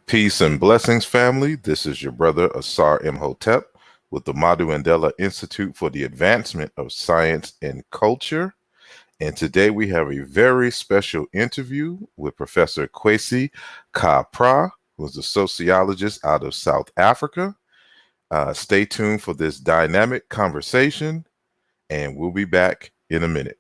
Peace and blessings, family. This is your brother, Asar Imhotep, with the Madhu Mandela Institute for the Advancement of Science and Culture. And today we have a very special interview with Professor Kwesi Kwaa Prah, who is a sociologist out of South Africa. Stay tuned for this dynamic conversation, and we'll be back in a minute.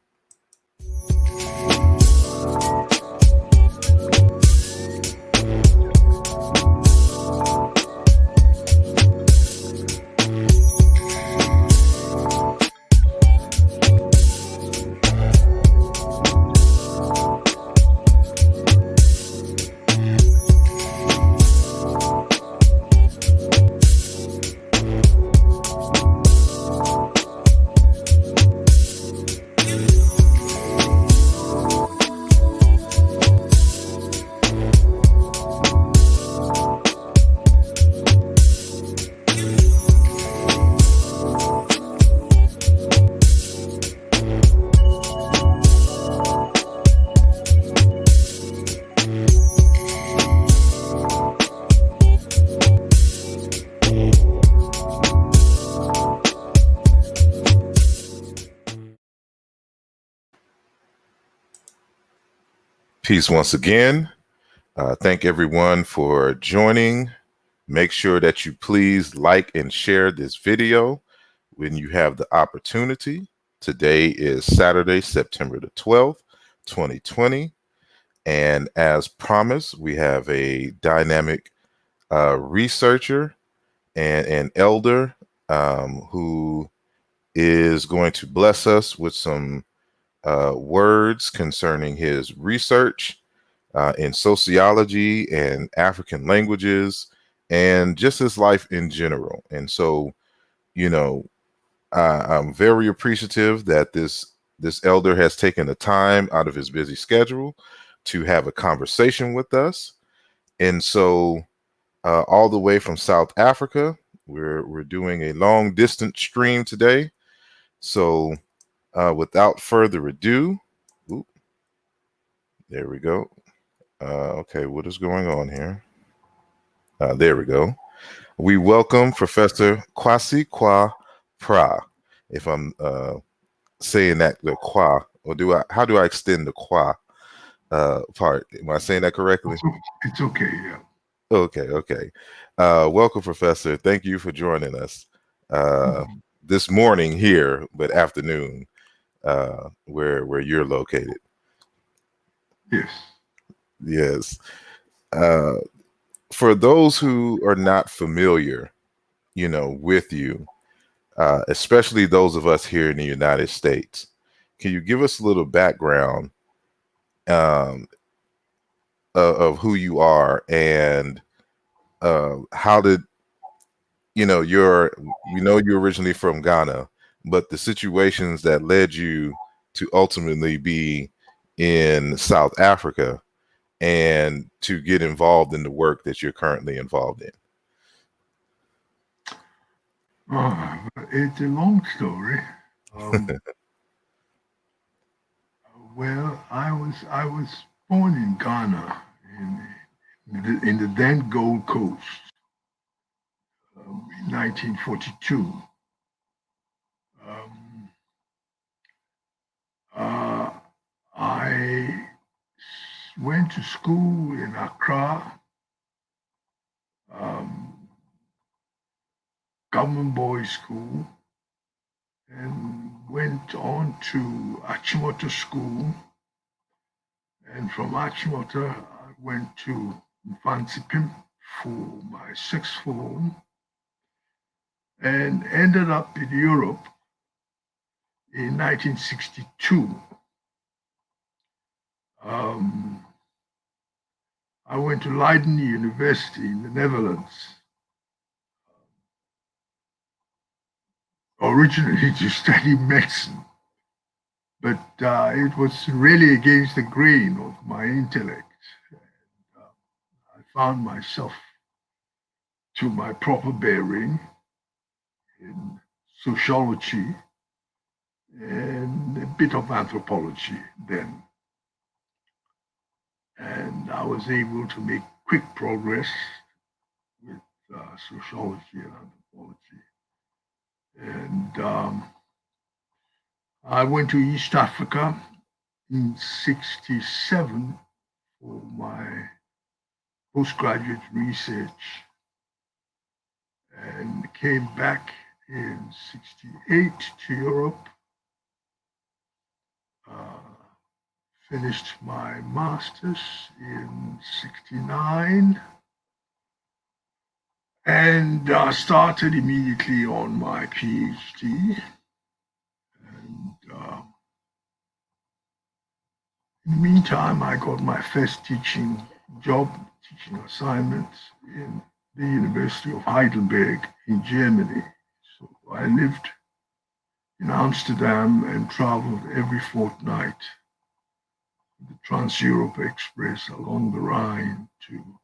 Peace once again. Thank everyone for joining. Make sure that you please like and share this video when you have the opportunity. Today is Saturday, September the 12th, 2020. And as promised, we have a dynamic researcher and an elder who is going to bless us with some words concerning his research in sociology and African languages and just his life in general. And so, I'm very appreciative that this elder has taken the time out of his busy schedule to have a conversation with us. And so, all the way from South Africa, we're doing a long distance stream today. So, without further ado, there we go. Okay, what is going on here? There we go. We welcome Professor Kwesi Kwaa Prah. If I'm saying that the Kwaa, or how do I extend the Kwaa part? Am I saying that correctly? It's okay, yeah. Okay. Welcome, Professor. Thank you for joining us this morning here, but afternoon where you're located. Yes. For those who are not familiar, with you, especially those of us here in the United States, can you give us a little background of who you are and how did you're originally from Ghana, but the situations that led you to ultimately be in South Africa and to get involved in the work that you're currently involved in? It's a long story. Well, I was born in Ghana in the then Gold Coast in 1942. I went to school in Accra, government boys' school, and went on to Achimota School. And from Achimota, I went to Mfantsipim for my sixth form and ended up in Europe in 1962. I went to Leiden University in the Netherlands, originally to study medicine, but it was really against the grain of my intellect. I found myself to my proper bearing in sociology and a bit of anthropology then. And I was able to make quick progress Sociology and Anthropology. And I went to East Africa in '67 for my postgraduate research and came back in '68 to Europe, finished my master's in '69, and started immediately on my PhD. And in the meantime, I got my first teaching assignment in the University of Heidelberg in Germany. So I lived in Amsterdam and traveled every fortnight with the Trans-Europe Express along the Rhine to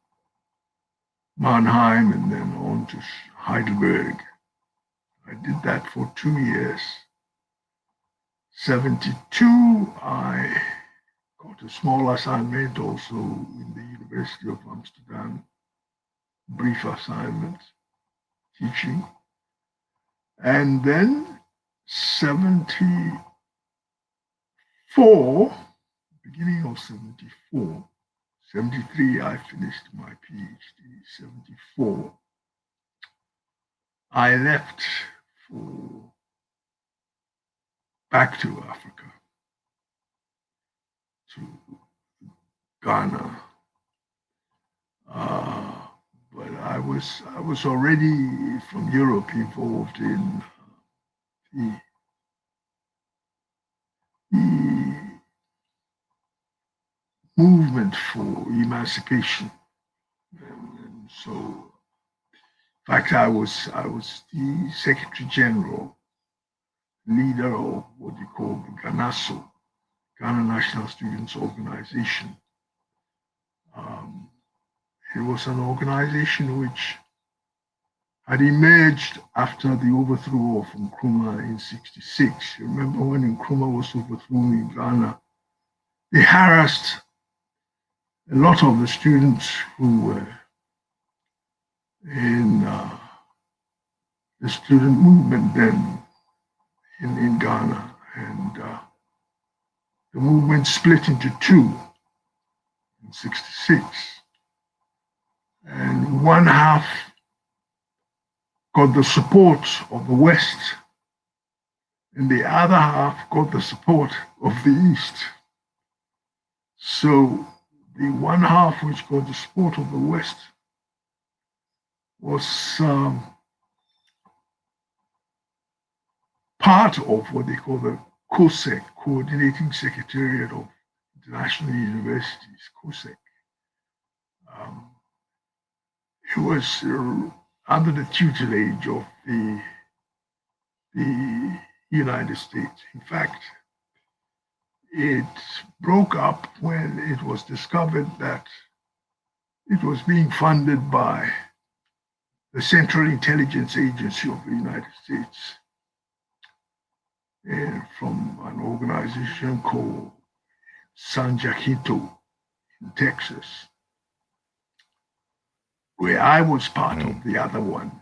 Mannheim and then on to Heidelberg. I did that for 2 years. '72, I got a small assignment also in the University of Amsterdam, brief assignment, teaching. And then '74, beginning of '74, '73, I finished my PhD. '74, I left for back to Africa, to Ghana. But I was already from Europe involved in the movement for emancipation, and so, in fact, I was the Secretary General, leader of what you call the GANASO, Ghana National Students Organization. It was an organization which had emerged after the overthrow of Nkrumah in '66. You remember when Nkrumah was overthrown in Ghana, they harassed a lot of the students who were in the student movement then in Ghana. And the movement split into two in '66. And one half got the support of the West, and the other half got the support of the East. So the one half which got the support of the West was part of what they call the COSEC, Coordinating Secretariat of International Universities, COSEC. It was under the tutelage of the United States. In fact, it broke up when it was discovered that it was being funded by the Central Intelligence Agency of the United States, from an organization called San Jacinto in Texas, where I was part of the other one,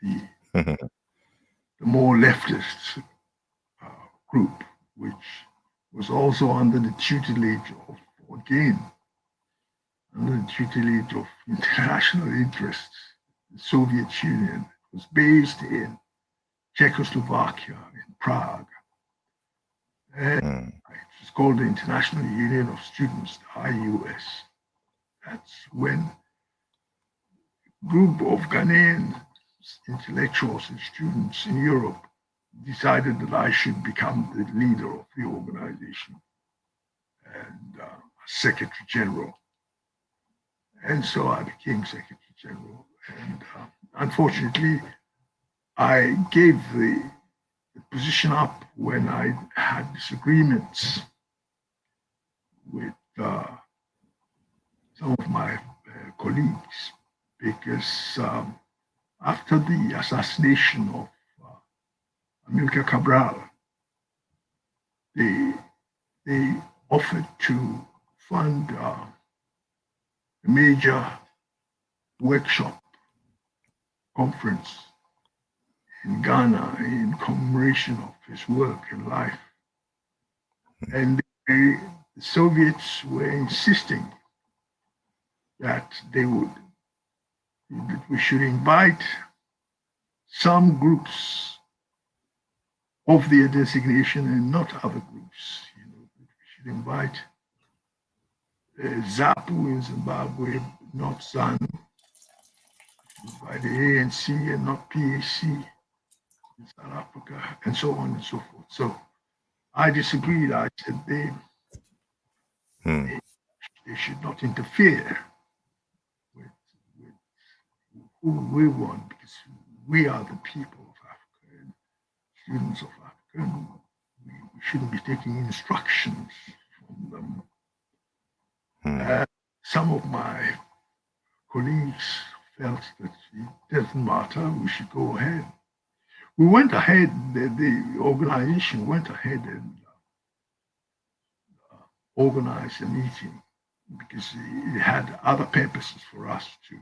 the more leftist group, which was also under the tutelage of, again, under the tutelage of international interests. The Soviet Union was based in Czechoslovakia, in Prague. And it was called the International Union of Students, the IUS. That's when a group of Ghanaian intellectuals and students in Europe decided that I should become the leader of the organization and Secretary General. And so I became Secretary General. And unfortunately, I gave the position up when I had disagreements with some of my colleagues, because after the assassination of Amilcar Cabral, they offered to fund a major workshop conference in Ghana in commemoration of his work and life. And the Soviets were insisting that that we should invite some groups of their designation and not other groups. We should invite ZAPU in Zimbabwe, not ZANU, by the ANC and not PAC in South Africa, and so on and so forth. So I disagreed. I said they should not interfere with who we want, because we are the people of Africa and students of Africa. And we shouldn't be taking instructions from them. Some of my colleagues felt that it doesn't matter, we should go ahead. We went ahead, the organization went ahead and organized a meeting because it had other purposes for us too.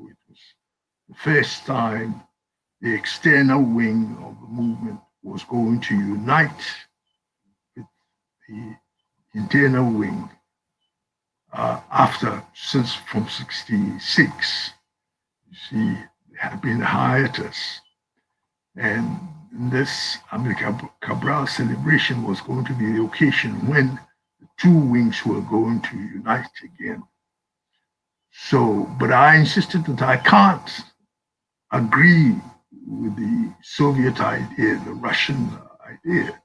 It was the first time the external wing of the movement was going to unite with the internal wing since from 66. You see, there had been a hiatus. And this Amilcar Cabral celebration was going to be the occasion when the two wings were going to unite again. So, but I insisted that I can't agree with the Soviet idea, the Russian idea,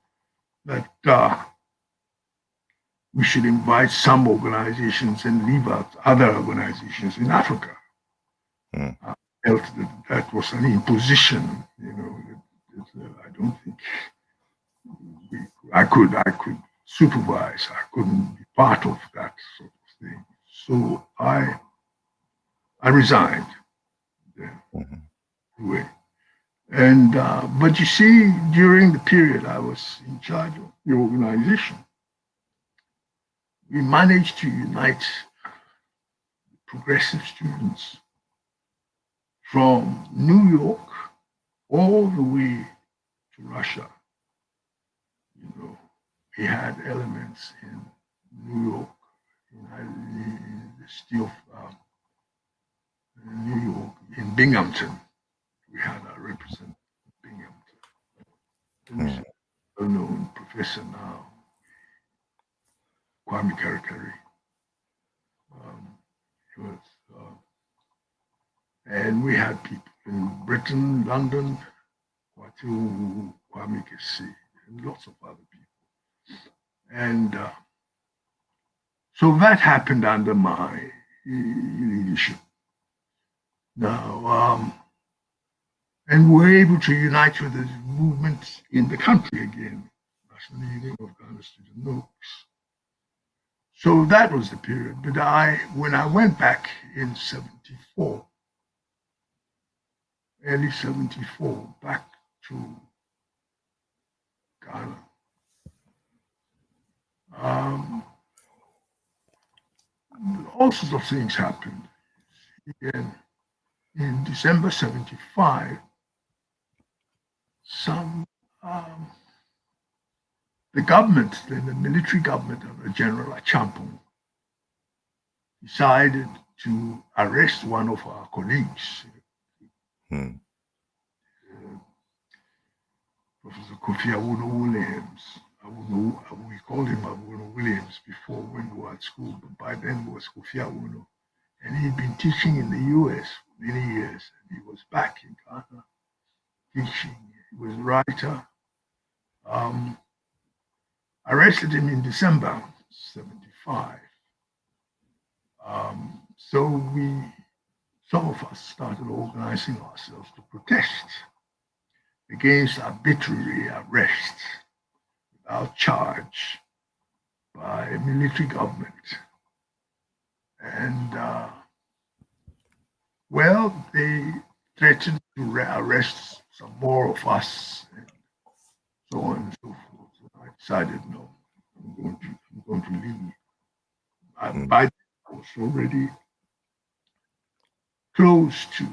that we should invite some organizations and leave out other organizations in Africa. I felt that was an imposition, I don't think I could supervise. I couldn't be part of that sort of thing. So I resigned. Anyway. And but you see, during the period I was in charge of the organization, we managed to unite progressive students from New York all the way to Russia. We had elements in New York, in the city of New York, in Binghamton. We had our representative in Binghamton. Well-known professor now, Kwame Karikari. And we had people in Britain, London, Kwame Kesi, and lots of other people. And so that happened under my leadership. Now, and we're able to unite with the movement in the country again, National Union of Ghana Student Notes. So that was the period. But when I went back in 74, early 74, back to Ghana, all sorts of things happened. And in December 75, the government, the military government under General Achampong, decided to arrest one of our colleagues, Professor Kofi Williams. We called him Awuno Williams before when we were at school, but by then it was Kofi Awuno. And he'd been teaching in the US for many years, and he was back in Ghana teaching. He was a writer. Arrested him in December 75. So some of us started organizing ourselves to protest against arbitrary arrests without charge by a military government. And they threatened to arrest some more of us, and so on and so forth. So I decided, no, I'm going to leave. By then I was already close to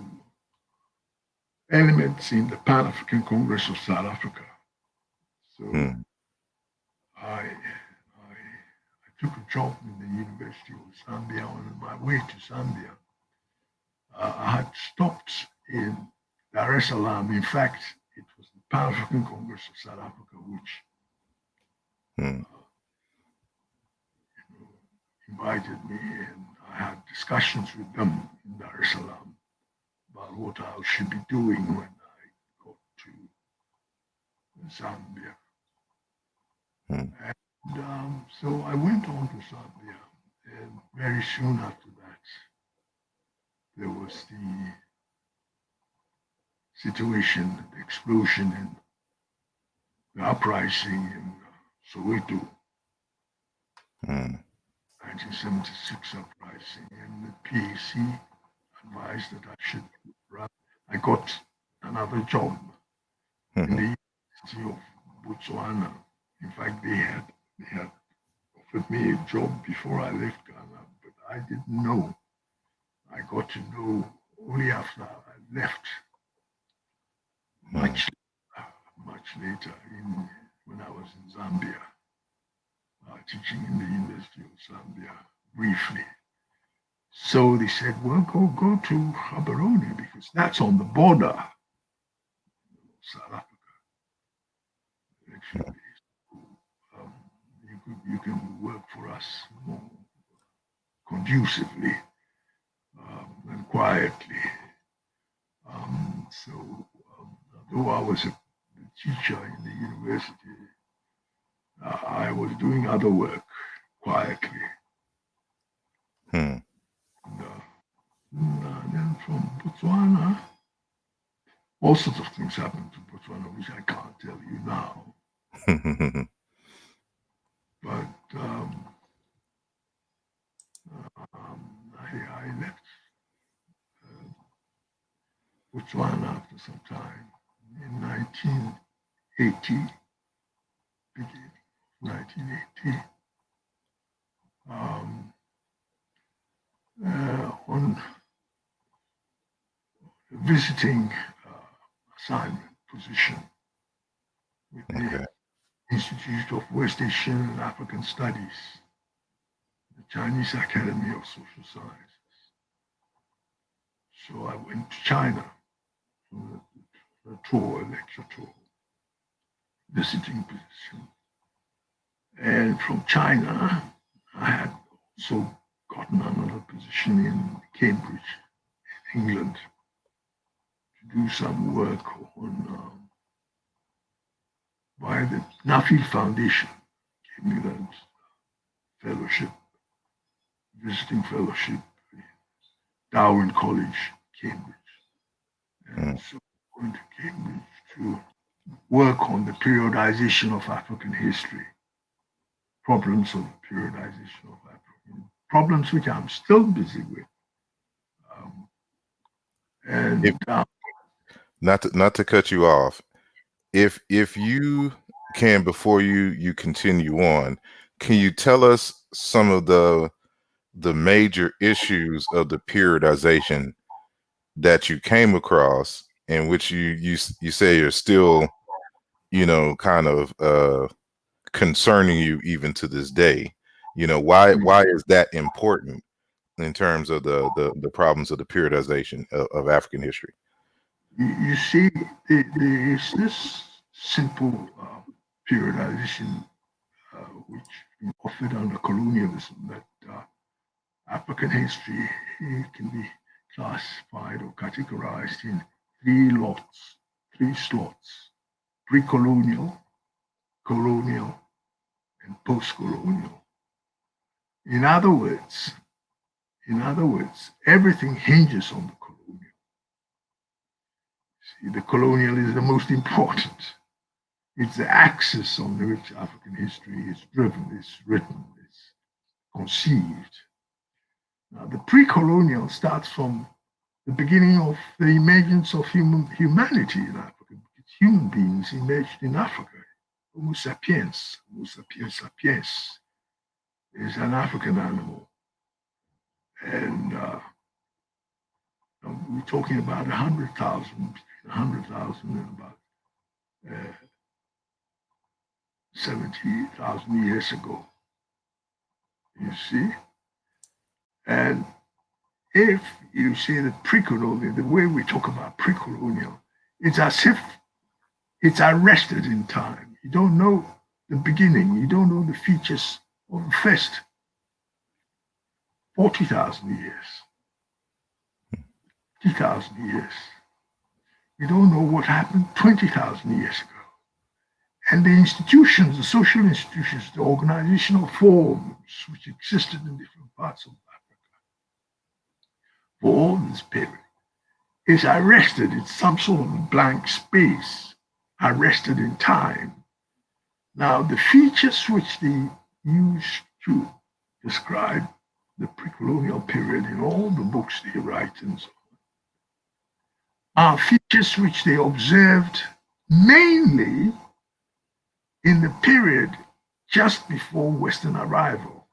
elements in the Pan-African Congress of South Africa. So I took a job in the University of Zambia. On my way to Zambia, I had stopped in Dar es Salaam. In fact, it was the Pan-African Congress of South Africa which invited me, and I had discussions with them in Dar es Salaam about what I should be doing when I got to Zambia. And so I went on to Zambia, and very soon after that, there was the situation, the explosion, and the uprising in Soweto, 1976 uprising, and the PAC advised that I should run. I got another job in the University of Botswana. In fact, they had offered me a job before I left Ghana, but I didn't know. I got to know only after I left, much later, when I was in Zambia, teaching in the University of Zambia briefly. So they said, well, go to Gaborone because that's on the border of South Africa. Actually, you can work for us more conducively and quietly. Though I was a teacher in the university, I was doing other work quietly. And then from Botswana, all sorts of things happened to Botswana, which I can't tell you now. But I left Botswana after some time in 1980, beginning of 1980, on a visiting assignment position with the Institute of West Asian and African Studies, the Chinese Academy of Social Sciences. So I went to China for a tour, a lecture tour, visiting position. And from China, I had also gotten another position in Cambridge, in England, to do some work on by the Nuffield Foundation, gave me that fellowship, visiting fellowship in Darwin College, Cambridge. And so I went to Cambridge to work on the periodization of African history, problems of the periodization of African, problems which I'm still busy with. Not to cut you off, if you can, before you continue on, can you tell us some of the major issues of the periodization that you came across, and which you say are still, kind of concerning you even to this day? Why is that important in terms of the problems of the periodization of African history? You see, there is this simple periodization which is offered under colonialism, that African history can be classified or categorized in three slots: pre-colonial, colonial, and post-colonial. In other words, everything hinges on the colonial. See, the colonial is the most important. It's the axis on which African history is driven, is written, is conceived. Now, the pre-colonial starts from the beginning of the emergence of humanity in Africa. Human beings emerged in Africa. Homo sapiens sapiens is an African animal. And we're talking about 100,000 and about 70,000 years ago. You see? And if you see the pre-colonial, the way we talk about pre-colonial, it's as if it's arrested in time. You don't know the beginning. You don't know the features of the first 40,000 years, 50,000 years. You don't know what happened 20,000 years ago. And the institutions, the social institutions, the organizational forms which existed in different parts of Africa for all this period is arrested. It's some sort of blank space, arrested in time. Now, the features which they use to describe the pre-colonial period in all the books they write and so on are features which they observed mainly in the period just before Western arrival.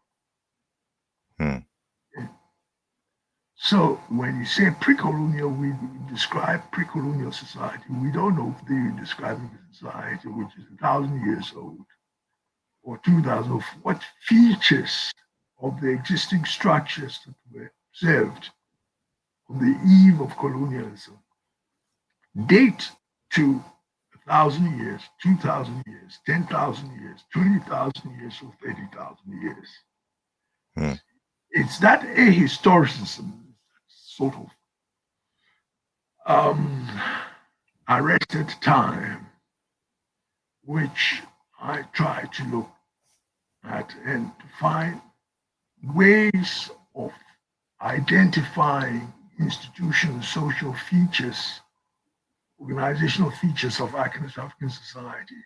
So when you say pre-colonial, we describe pre-colonial society. We don't know if they're describing a society which is 1,000 years old or 2,000, of what features of the existing structures that were observed on the eve of colonialism date to 1,000 years, 2,000 years, 10,000 years, 20,000 years, or 30,000 years. It's that ahistoricism, sort of arrested time, which I try to look at and to find ways of identifying institutional social features, organizational features of African society,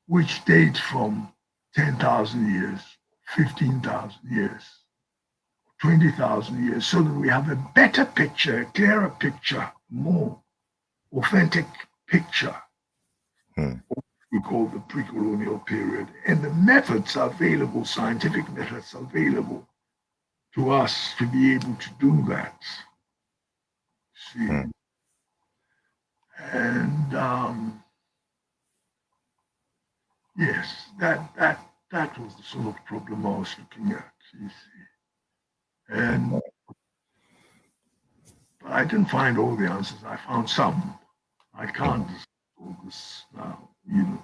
which date from 10,000 years, 15,000 years, 20,000 years, so that we have a better picture, a clearer picture, more authentic picture of what we call the pre-colonial period. And the methods available, scientific methods available to us to be able to do that. See? And yes, that was the sort of problem I was looking at, you see. And but I didn't find all the answers. I found some. I can't discuss all this now, you know.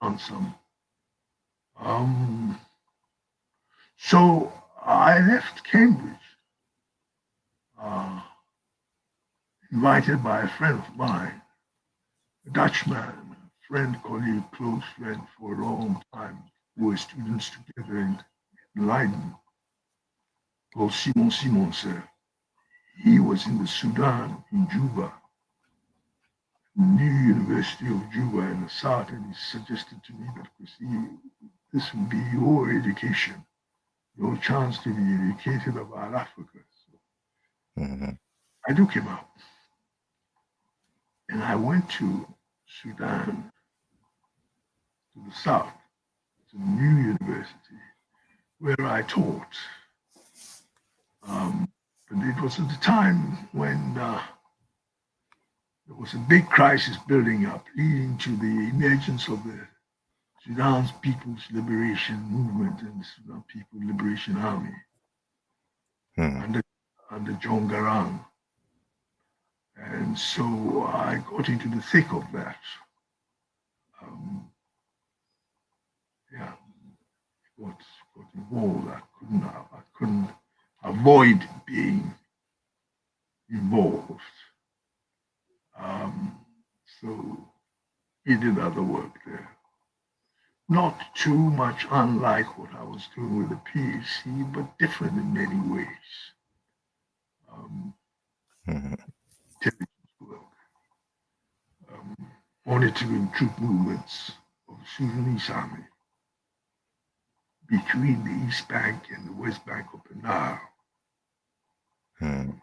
I found some. So I left Cambridge, invited by a friend of mine, a Dutchman, a friend, colleague, close friend for a long time. We were students together in Leiden, called Simon Simonsen. He was in the Sudan, in Juba, New University of Juba in the south, and he suggested to me that this would be your education, your chance to be educated about Africa. So I took him out, and I went to Sudan, to the south, to the new university, where I taught. But it was at the time when there was a big crisis building up, leading to the emergence of the Sudan's People's Liberation Movement and the Sudan People's Liberation Army under John Garang. And so I got into the thick of that. Got involved. I couldn't avoid being involved. So he did other work there. Not too much unlike what I was doing with the PhD, but different in many ways. Intelligence work, monitoring troop movements of the Sudanese army between the East Bank and the West Bank of the Nile. And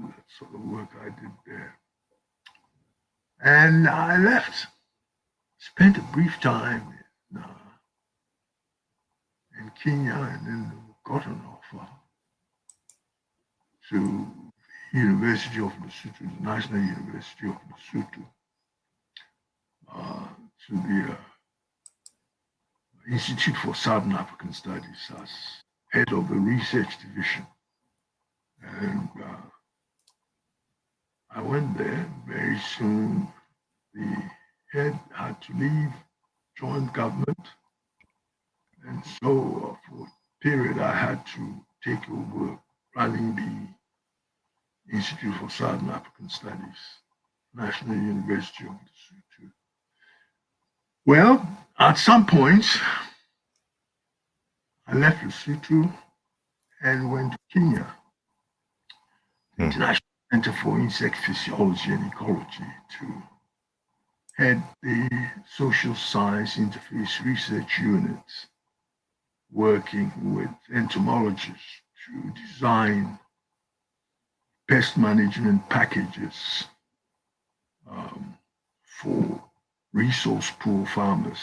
that sort of work I did there. And I left, spent a brief time in Kenya, and then got an offer to the University of Lesotho, the National University of Lesotho, to the Institute for Southern African Studies as head of the research division. And I went there. Very soon the head had to leave, join government. And so for a period I had to take over running the Institute for Southern African Studies, National University of Lesotho. Well, at some point, I left Lesotho and went to Kenya, the International Center for Insect Physiology and Ecology, to head the social science interface research units, working with entomologists to design pest management packages for resource poor farmers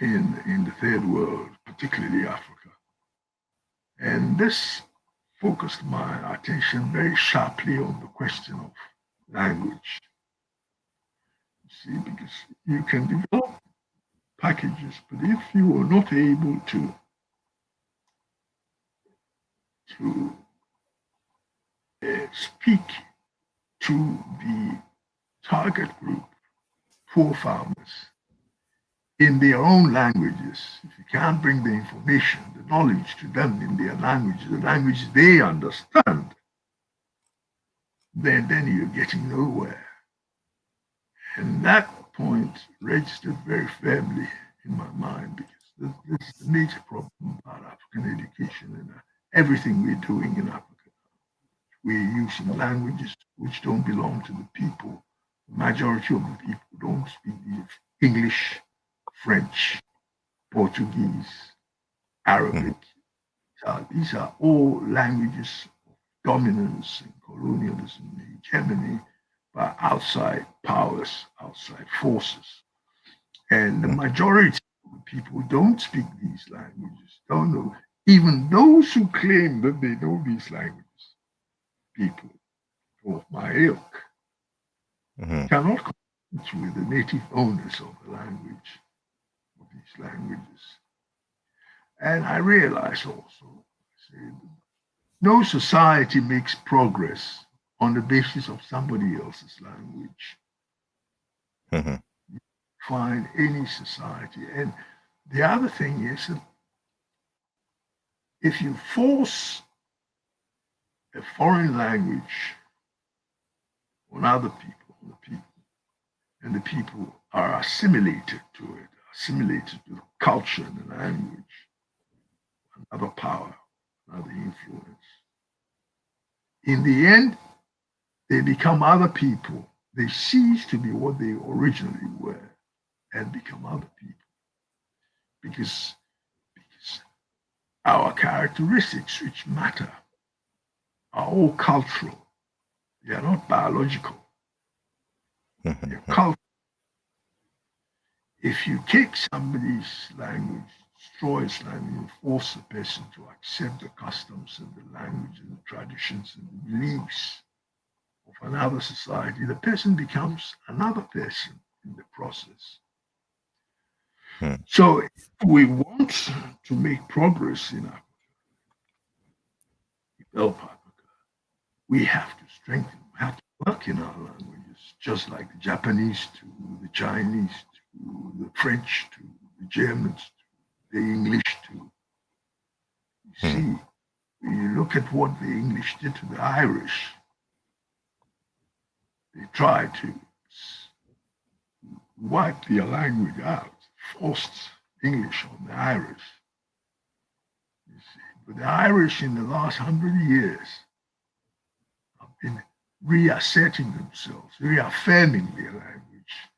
in the third world, particularly Africa. And this focused my attention very sharply on the question of language. You see, because you can develop packages, but if you are not able to speak to the target group, poor farmers, in their own languages, if you can't bring the information, the knowledge to them in their language, the language they understand, then you're getting nowhere. And that point registered very firmly in my mind, because this is the major problem about African education and everything we're doing in Africa. We're using languages which don't belong to the people. The majority of the people don't speak English, French, Portuguese, Arabic. These are all languages of dominance and colonialism and hegemony by outside powers, outside forces. And the majority of the people don't speak these languages, don't know. Even those who claim that they know these languages, people of my ilk, cannot compete with the native owners of the language, of these languages. And I realize also, no society makes progress on the basis of somebody else's language. Find any society. And the other thing is that if you force a foreign language on other people, and the people are assimilated to it, assimilated to the culture and the language, another power, another influence. In the end, they become other people. They cease to be what they originally were and become other people. Because our characteristics which matter are all cultural. They are not biological. They're cultural. If you take somebody's language, destroy his language, and force a person to accept the customs and the language and the traditions and the beliefs of another society, the person becomes another person in the process. So if we want to make progress in Africa, develop Africa, we have to strengthen, we have to work in our languages, just like the Japanese to the Chinese to the French to the Germans to the English to. You see, when you look at what the English did to the Irish, they tried to wipe their language out, forced English on the Irish. You see, but the Irish in the last 100 years have been reasserting themselves, reaffirming their language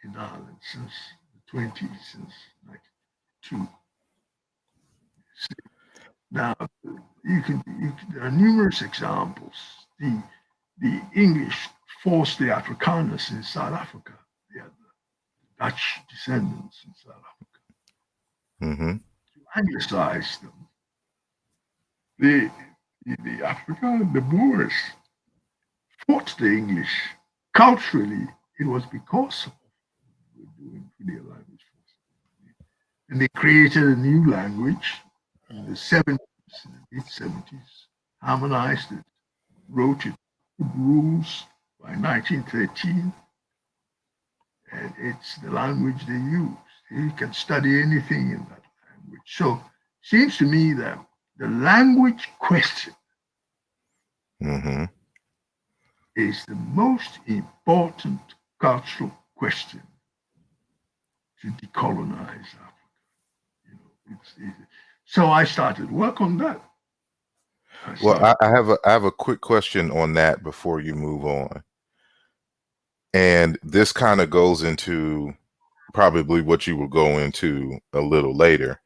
in Ireland since the 20s, since 1992. Now, there are numerous examples. The English forced the Afrikaners in South Africa. They are the Dutch descendants in South Africa to anglicize them. The Africa, the Boers fought the English. Culturally, it was because of what they were doing to their language. And they created a new language in the 70s, in the late 70s, harmonized it, wrote it, put rules by 1913, and it's the language they use. You can study anything in that language. So it seems to me that the language question is the most important cultural question to decolonize Africa. So I started work on that. Well, I have a quick question on that before you move on. And this kind of goes into probably what you will go into a little later.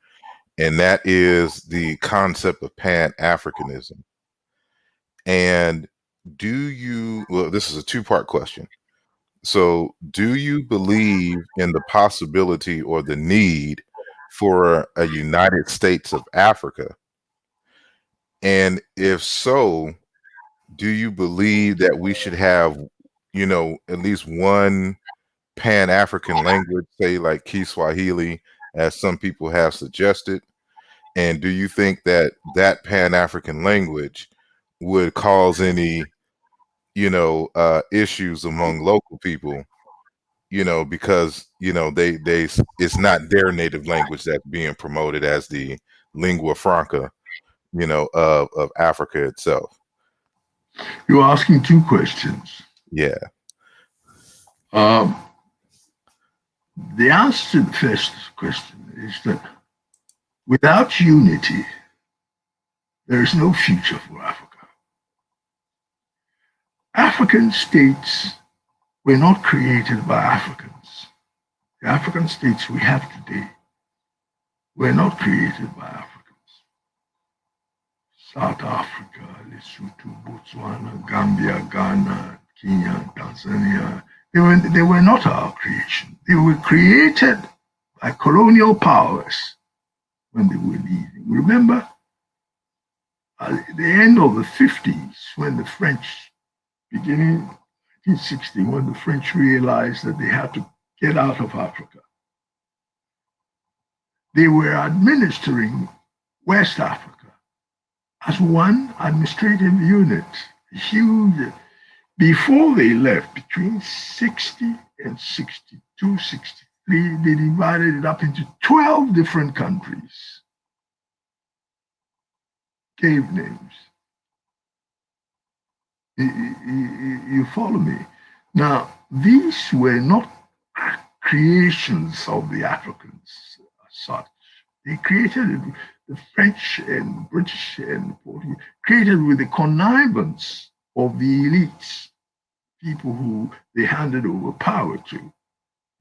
And that is the concept of Pan-Africanism. And well, this is a two-part question. So do you believe in the possibility or the need for a United States of Africa? And if so, do you believe that we should have, at least one Pan-African language, say like Kiswahili, as some people have suggested? And do you think that that Pan-African language would cause any, issues among local people, because, they it's not their native language that's being promoted as the lingua franca, of Africa itself? You're asking two questions. Yeah. The answer to the first question is that without unity, there is no future for Africa. African states were not created by Africans. The African states we have today were not created by Africans. South Africa, Lesotho, Botswana, Gambia, Ghana, Kenya, Tanzania, they were not our creation. They were created by colonial powers when they were leaving. Remember, at the end of the 50s, when the French, beginning 1960, when the French realized that they had to get out of Africa, they were administering West Africa as one administrative unit, huge. Before they left, between 60 and 62, 63, they divided it up into 12 different countries, gave names. You follow me? Now, these were not creations of the Africans as such. They created it, the French and British and Portuguese, created with the connivance of the elites, people who they handed over power to.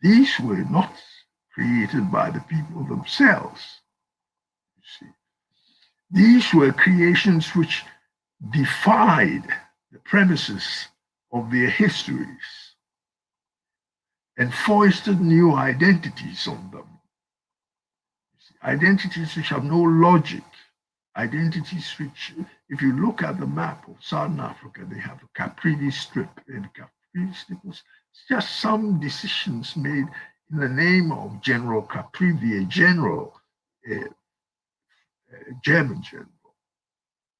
These were not created by the people themselves. You see, these were creations which defied the premises of their histories and foisted new identities on them. Identities which have no logic, identities which, if you look at the map of Southern Africa, they have a Caprivi strip, and the Caprivi strip was just some decisions made in the name of General Caprivi, a general, a German general,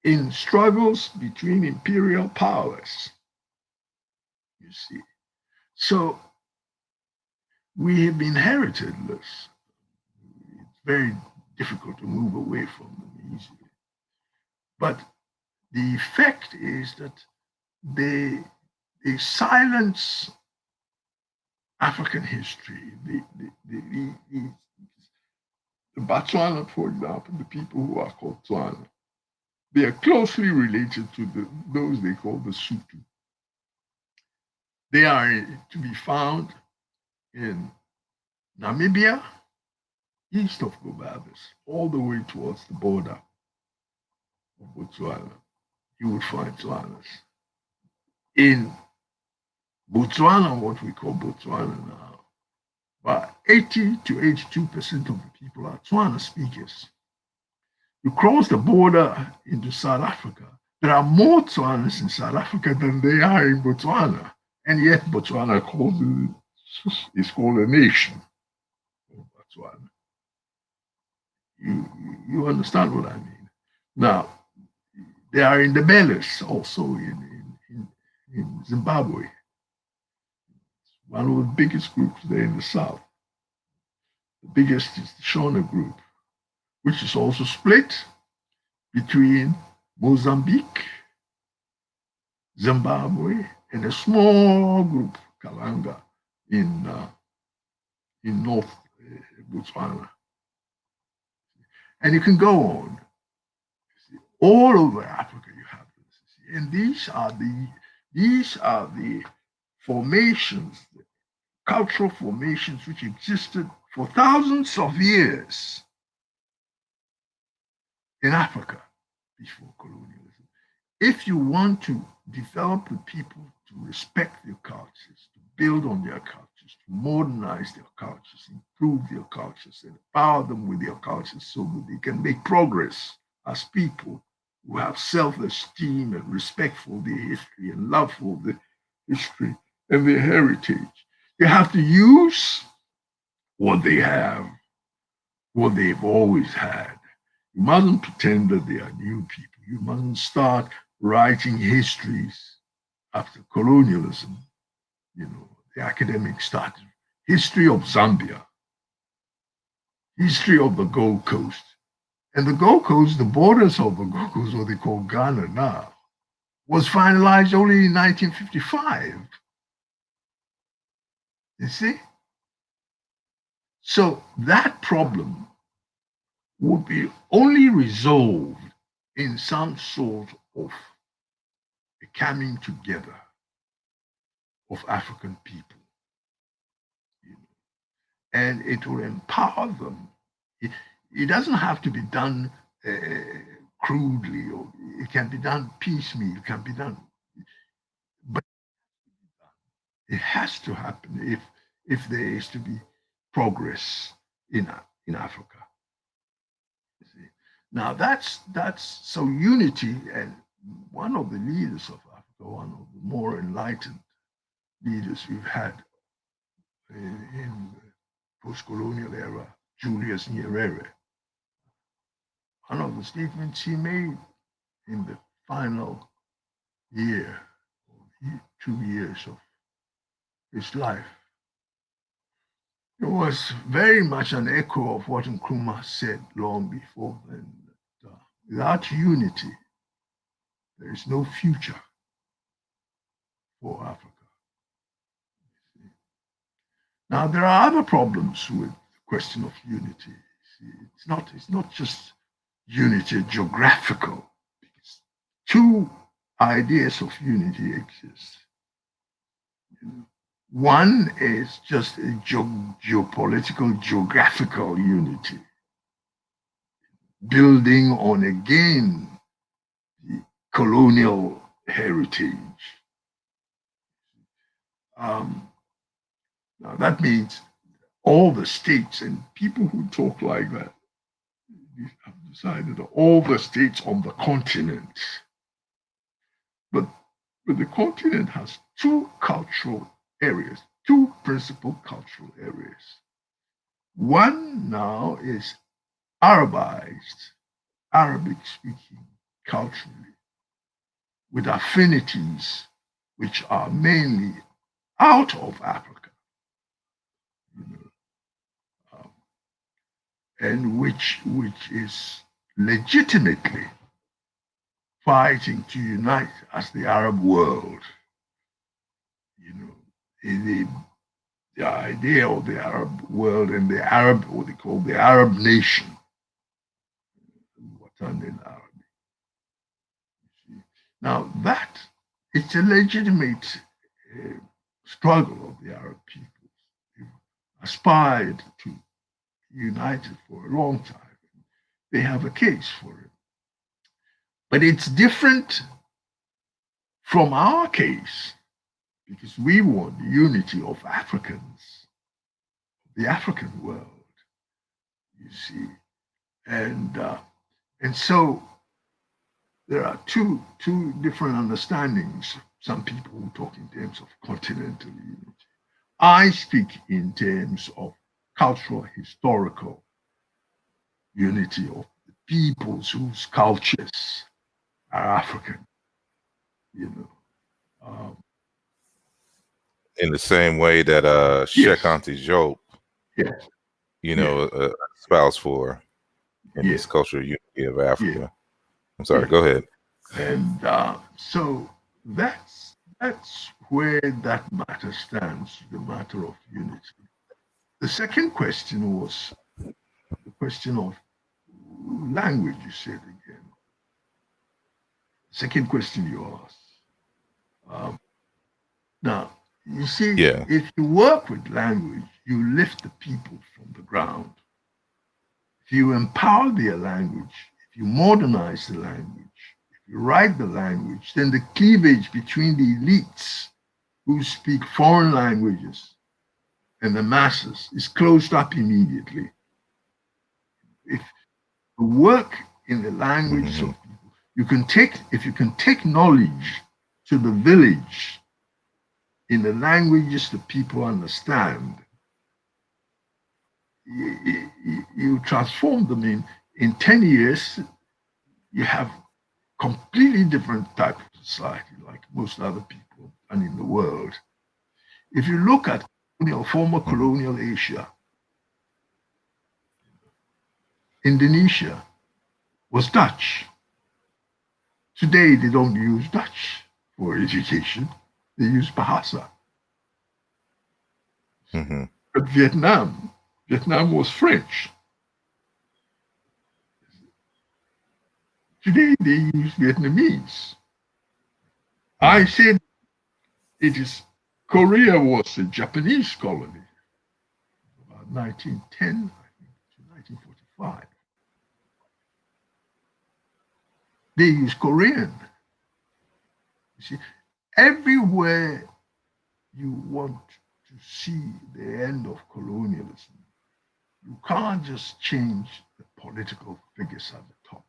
in struggles between imperial powers, you see. So we have inherited this. It's very difficult to move away from them easily. But the effect is that they silence African history. The Botswana, for example, the people who are called Tswana, they are closely related to those they call the Sotho. They are to be found in Namibia, east of Gobabis, all the way towards the border of Botswana. You would find Tswanas. In Botswana, what we call Botswana now, about 80 to 82% of the people are Tswana speakers. You cross the border into South Africa. There are more Tswanas in South Africa than there are in Botswana. And yet Botswana is called a nation. Botswana. You understand what I mean? Now, they are in the Bellis also in Zimbabwe. One of the biggest groups there in the south. The biggest is the Shona group, which is also split between Mozambique, Zimbabwe, and a small group, Kalanga, in North Botswana. And you can go on. All over Africa you have this. And these are the formations, the cultural formations which existed for thousands of years in Africa before colonialism. If you want to develop the people to respect their cultures, to build on their cultures, to modernize their cultures, improve their cultures, and empower them with their cultures so that they can make progress as people who have self-esteem and respect for their history and love for the history and their heritage. You have to use what they have, what they've always had. You mustn't pretend that they are new people. You mustn't start writing histories after colonialism. The academics started history of Zambia, history of the Gold Coast. And the Gold Coast, the borders of the Gold Coast, what they call Ghana now, was finalized only in 1955. You see? So that problem would be only resolved in some sort of a coming together of African people. And it will empower them. It doesn't have to be done crudely, or it can be done piecemeal, it can be done. But it has to happen if there is to be progress in Africa. Now that's so unity, and one of the leaders of Africa, one of the more enlightened leaders we've had in the post-colonial era, Julius Nyerere. One of the statements he made in the final year, 2 years of his life, it was very much an echo of what Nkrumah said long before then. That, without unity, there is no future for Africa. Now, there are other problems with the question of unity. It's not just unity geographical, because two ideas of unity exist. One is just a geopolitical, geographical unity, building on again the colonial heritage. Now that means all the states, and people who talk like that have decided that all the states on the continent, but the continent has two cultural areas, two principal cultural areas. One now is Arabized, Arabic speaking culturally, with affinities which are mainly out of Africa, and which is legitimately fighting to unite as the Arab world. The idea of the Arab world and the Arab, what they call the Arab nation, now that it's a legitimate struggle of the Arab peoples. They've aspired to be united for a long time. They have a case for it. But it's different from our case, because we want the unity of Africans, the African world, you see. And And so there are two different understandings. Some people who talk in terms of continental unity. I speak in terms of cultural, historical unity of the peoples whose cultures are African, you know. In the same way that Sheikh Yes, Anta Diop, yes, you yes, know, espoused for in yes, this cultural unity of yes, Africa. I'm sorry, yes. go ahead. And so that's where that matter stands, the matter of unity. The second question was the question of language, you said again. Second question you asked. Now, you see, Yeah. if you work with language, you lift the people from the ground. If you empower their language, if you modernize the language, if you write the language, then the cleavage between the elites who speak foreign languages and the masses is closed up immediately. If you work in the language Mm-hmm. of people, if you can take knowledge to the village in the languages the people understand, you transform them in 10 years, you have completely different type of society like most other people and in the world. If you look at former Mm-hmm. colonial Asia, Indonesia was Dutch. Today they don't use Dutch for education, they use Bahasa. Mm-hmm. But Vietnam was French. Today they use Vietnamese. I Mm-hmm. said it is Korea was a Japanese colony about 1910, I think, to 1945. They use Korean. You see, everywhere you want to see the end of colonialism, you can't just change the political figures at the top.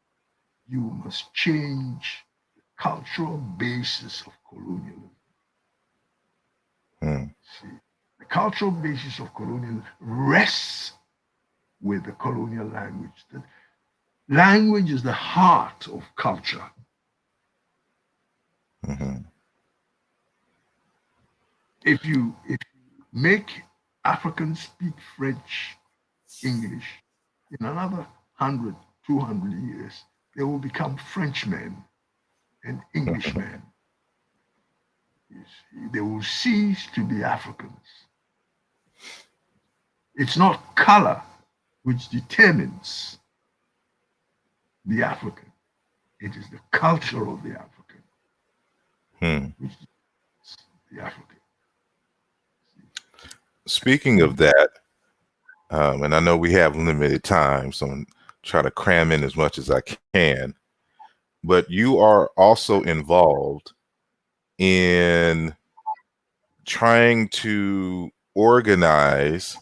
You must change the cultural basis of colonialism. Mm-hmm. See, the cultural basis of colonialism rests with the colonial language. The language is the heart of culture. Mm-hmm. If you make Africans speak French, English, in another 100, 200 years, they will become Frenchmen and Englishmen. They will cease to be Africans. It's not color which determines the African. It is the culture of the African Mm-hmm. which determines the African. Speaking of that, and I know we have limited time, so I'm trying to cram in as much as I can. But you are also involved in trying to organize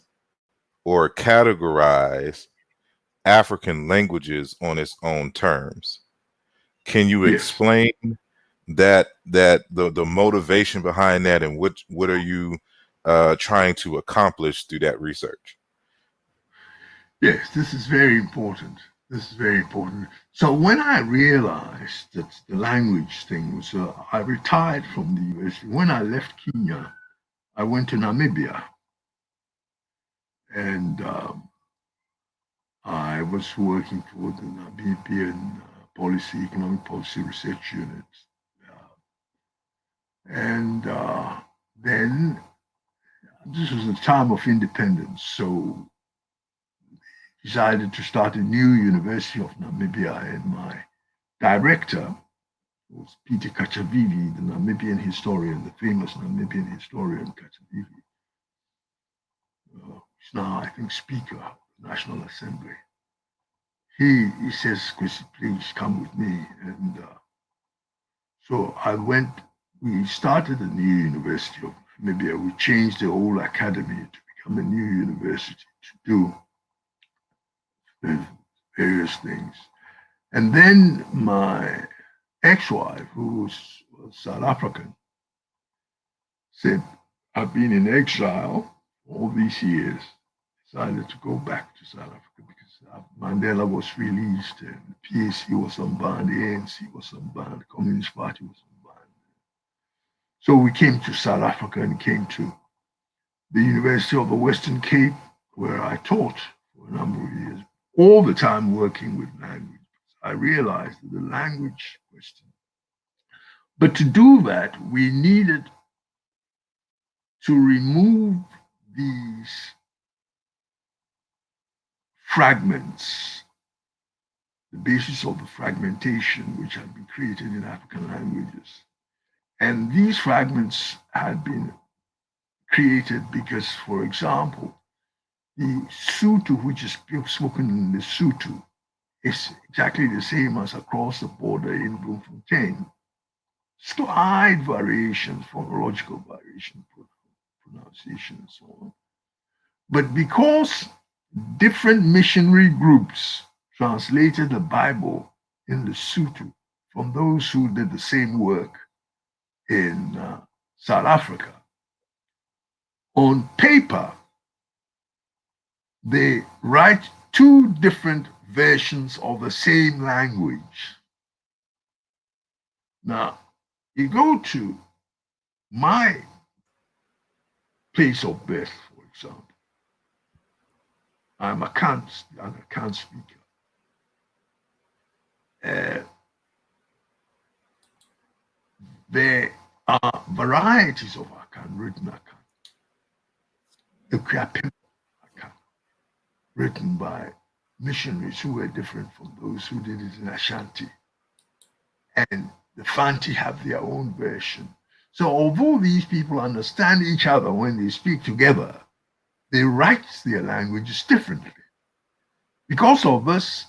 or categorize African languages on its own terms. Can you Yes, explain the motivation behind that, and what are you trying to accomplish through that research? yes, this is very important. This is very important. So when I realized that the language thing was, I retired from the university. When I left Kenya, I went to Namibia, and I was working for the Namibian Economic Policy Research Unit. And then this was a time of independence, so decided to start a new University of Namibia, and my director was Peter Kachavivi, the Namibian historian, the famous Namibian historian Kachavivi. He's now, I think, Speaker of the National Assembly. He says, Kwesi, please come with me. And so I went, we started a new university of Namibia. We changed the whole academy to become a new university to do various things. And then my ex-wife, who was South African, said, I've been in exile all these years, decided to go back to South Africa because Mandela was released and the PAC was unbanned, the ANC was unbanned, the Communist Party was unbanned. So we came to South Africa and came to the University of the Western Cape, where I taught for a number of years, all the time working with language. I realized that the language question. But to do that, we needed to remove these fragments, the basis of the fragmentation which had been created in African languages. And these fragments had been created because, for example, the Sotho, which is spoken in Lesotho, is exactly the same as across the border in Bloemfontein. Slight variations, phonological variation, pronunciation, and so on. But because different missionary groups translated the Bible in Lesotho from those who did the same work in South Africa, on paper, they write two different versions of the same language. Now, you go to my place of birth, for example. I'm a Kant speaker. There are varieties of Akan, written Akan. The Kwapim Akan, written by missionaries who were different from those who did it in Ashanti. And the Fanti have their own version. So although these people understand each other when they speak together, they write their languages differently. Because of this,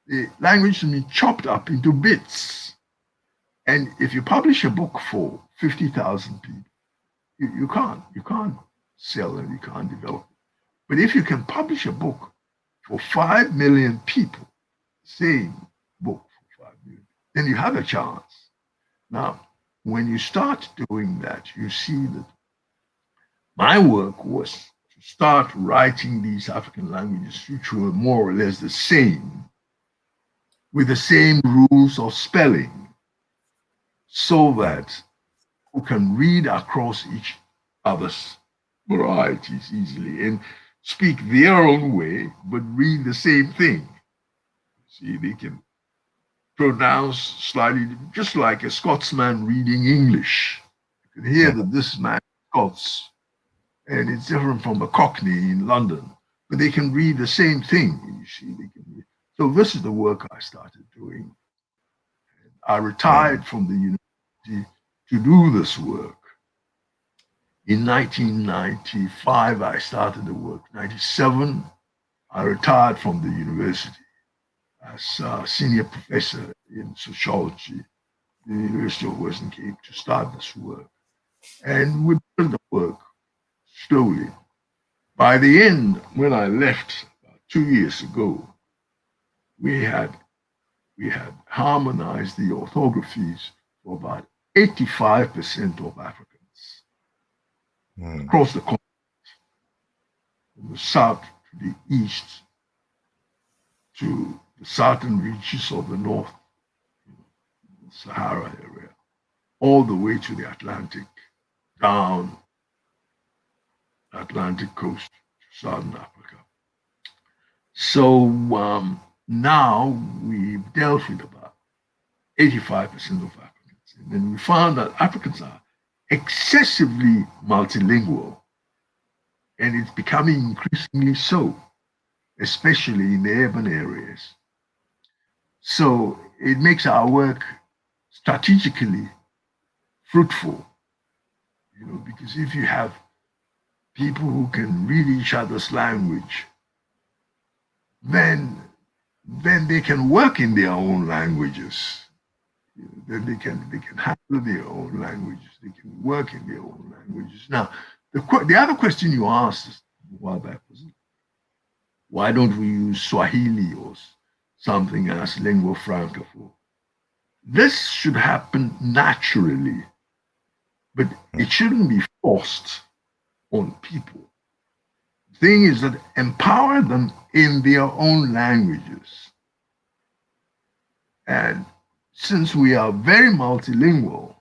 the language has been chopped up into bits. And if you publish a book for 50,000 people, you can't sell and you can't develop it. But if you can publish a book for 5 million people, same book for 5 million, then you have a chance. Now, when you start doing that, you see that my work was to start writing these African languages, which were more or less the same, with the same rules of spelling, so that who can read across each other's varieties easily and speak their own way, but read the same thing. See, they can pronounce slightly, just like a Scotsman reading English. You can hear that this man is Scots, and it's different from a Cockney in London, but they can read the same thing. You see, they can read. So this is the work I started doing. I retired from the university to do this work. In 1995, I started the work. 97, I retired from the university as a senior professor in sociology at the University of Western Cape to start this work. And we built the work slowly. By the end, when I left about 2 years ago, we had harmonized the orthographies for about 85% of Africans across the continent, from the south to the east to the southern reaches of the north, the Sahara area, all the way to the Atlantic, down the Atlantic coast to southern Africa. So now we've dealt with about 85% of Africans. And then we found that Africans are excessively multilingual, and it's becoming increasingly so, especially in the urban areas. So it makes our work strategically fruitful, because if you have people who can read each other's language, then they can work in their own languages. Then they can handle their own languages. They can work in their own languages. Now, the other question you asked a while back was, why don't we use Swahili or something as lingua franca for. This should happen naturally, but it shouldn't be forced on people. The thing is that empower them in their own languages. And since we are very multilingual,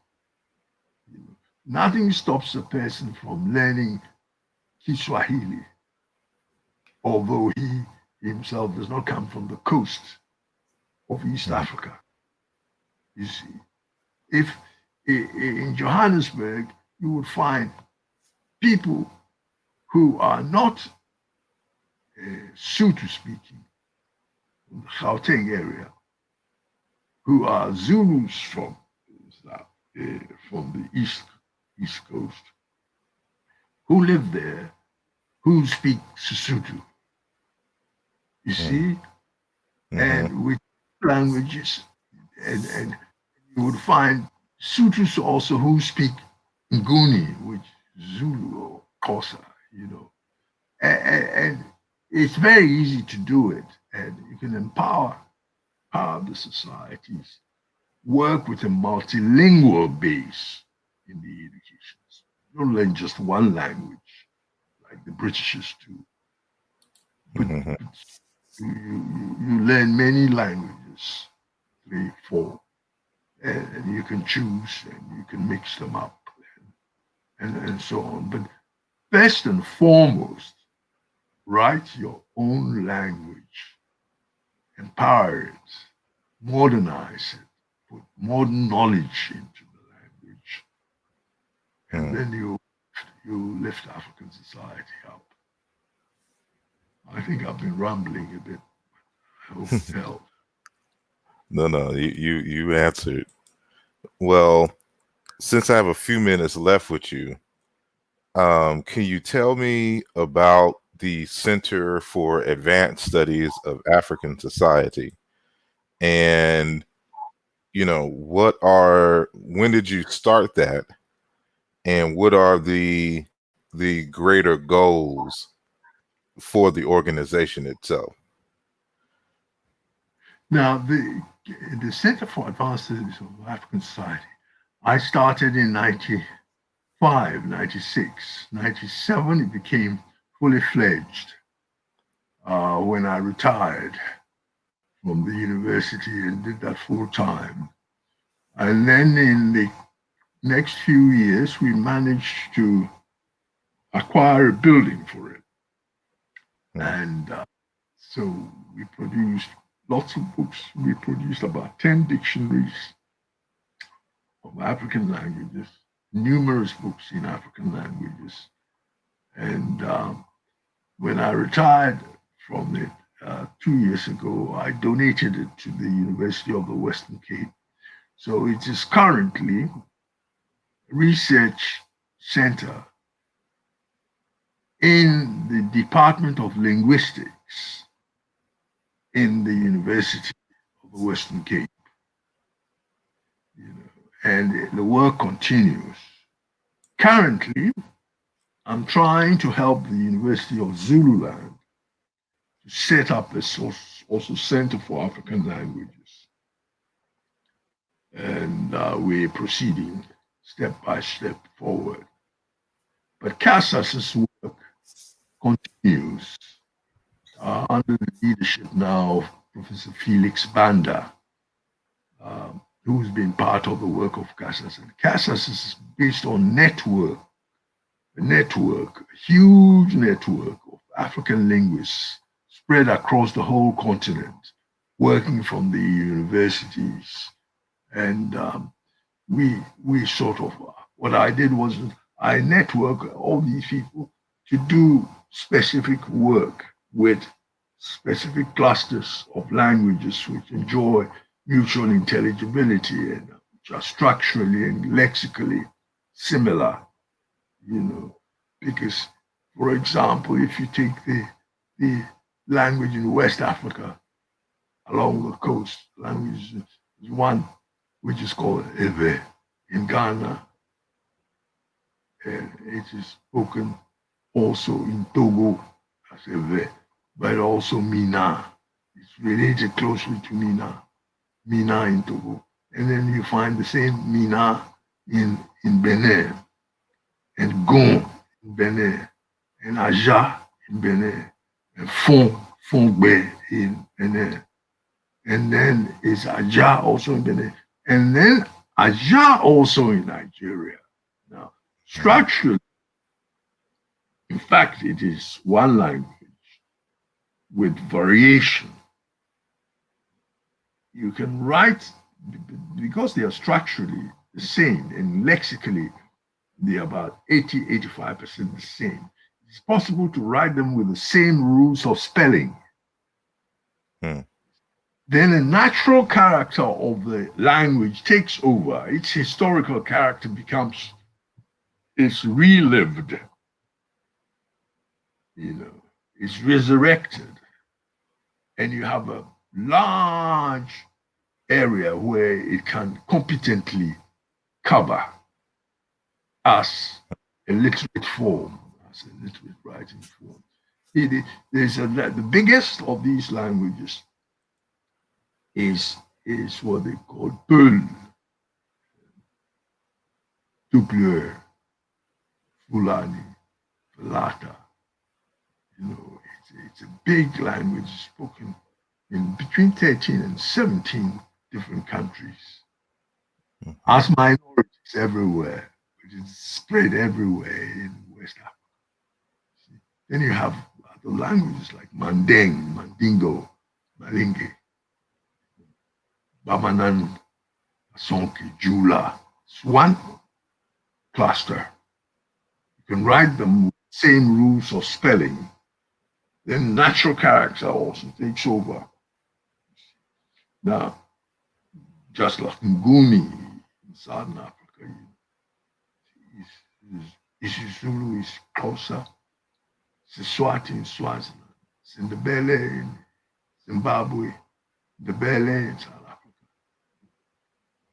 nothing stops a person from learning Kiswahili, although he himself does not come from the coast of East Africa. You see, if in Johannesburg you would find people who are not Sotho speaking in the Gauteng area, who are Zulus from the east coast, who live there, who speak Sesotho. You see, and with languages, and you would find Sothos also who speak Nguni, which Zulu or Xhosa, you know, and it's very easy to do it, and you can empower the societies, work with a multilingual base in the education. You don't learn just one language like the Britishers do, but you learn many languages, 3, 4, and you can choose and you can mix them up and so on. But first and foremost, write your own language, empower it, modernize it, put modern knowledge into the language, and then you lift African society up. I think I've been rambling a bit. I hope it helped. No, you answered. Well, since I have a few minutes left with you, can you tell me about the Center for Advanced Studies of African Society? And, you know, when did you start that? And what are the greater goals for the organization itself? Now, the Center for Advanced Studies of African Society, I started in 95, 96. 97, it became fully fledged when I retired from the university and did that full time. And then in the next few years, we managed to acquire a building for it. And so we produced lots of books. We produced about 10 dictionaries of African languages, numerous books in African languages. And when I retired from it 2 years ago, I donated it to the University of the Western Cape. So it is currently a research center in the Department of Linguistics in the University of the Western Cape. You know, and the work continues. Currently, I'm trying to help the University of Zululand to set up a also Center for African Languages. And we're proceeding step by step forward. But CASAS' work continues under the leadership now of Professor Felix Banda, who's been part of the work of CASAS. And CASAS is based on a huge network of African linguists spread across the whole continent, working from the universities. And we sort of, what I did was I networked all these people to do specific work with specific clusters of languages which enjoy mutual intelligibility and which are structurally and lexically similar, you know, because, for example, if you take the language in West Africa along the coast, language is one which is called Ewe in Ghana, and it is spoken also in Togo as Ewe, but also Mina It's related closely to Mina, Mina in Togo. And then you find the same Mina in Benin, and Gon in Benin, and Aja in Benin, and Fongbe in Benin. And then it's Aja also in Benin, and then Aja also in Nigeria. Now, structurally, in fact, it is one language with variation. You can write, because they are structurally the same, and lexically, they're about 85% the same. It's possible to write them with the same rules of spelling. Hmm. Then the natural character of the language takes over. Its historical character becomes, it's relived, it's resurrected. And you have a large area where it can competently cover as a literate form, as a literate writing form. The biggest of these languages is what they call Peul, Tupleur, Fulani, Falata. It's a big language spoken in between 13 and 17 different countries, as minorities everywhere, which is spread everywhere in West Africa. Then you have other languages like Manding, Mandingo, Malinge, Bamanan, Asonki, Jula. It's one cluster. You can write them with the same rules of spelling. Then natural character also takes over. Now, just like Nguni in Southern Africa, isiZulu is Xhosa, Siswati in Swaziland, Sindebele in Zimbabwe, Ndebele in South Africa.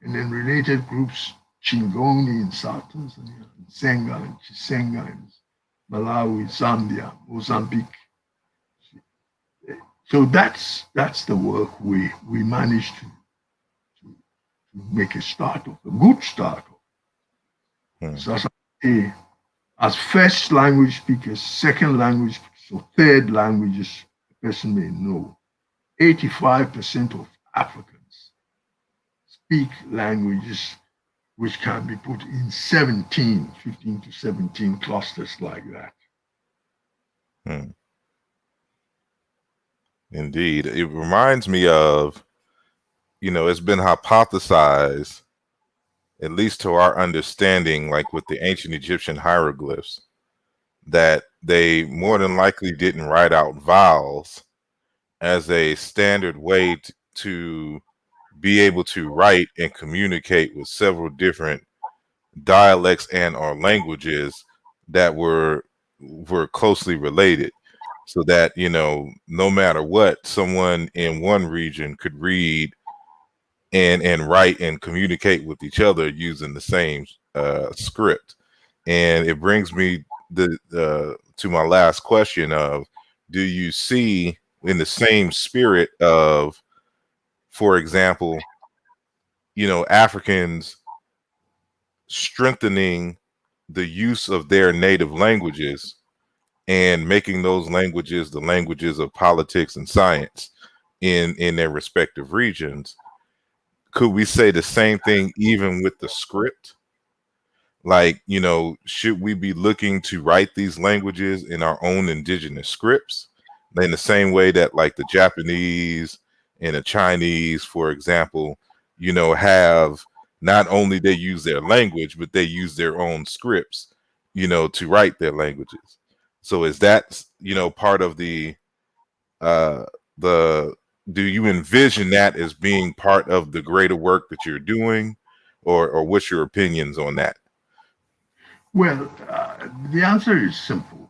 And then related groups, Chingoni in South Tanzania, Senga and Chisenga in Malawi, Zambia, Mozambique. So that's the work we managed to make a start of, a good start of. So as first language speakers, second language speakers, or third languages, a person may know, 85% of Africans speak languages which can be put in 15 to 17 clusters like that. Indeed. It reminds me of, it's been hypothesized, at least to our understanding, like with the ancient Egyptian hieroglyphs, that they more than likely didn't write out vowels as a standard way to be able to write and communicate with several different dialects and or languages that were closely related, so that no matter what, someone in one region could read and write and communicate with each other using the same script. And it brings me to my last question of, do you see, in the same spirit of, for example, Africans strengthening the use of their native languages and making those languages the languages of politics and science in their respective regions, could we say the same thing even with the script? Like, should we be looking to write these languages in our own indigenous scripts in the same way that, like, the Japanese and the Chinese, for example, have, not only they use their language, but they use their own scripts, to write their languages. So is that, part of the do you envision that as being part of the greater work that you're doing, or what's your opinions on that? Well, the answer is simple.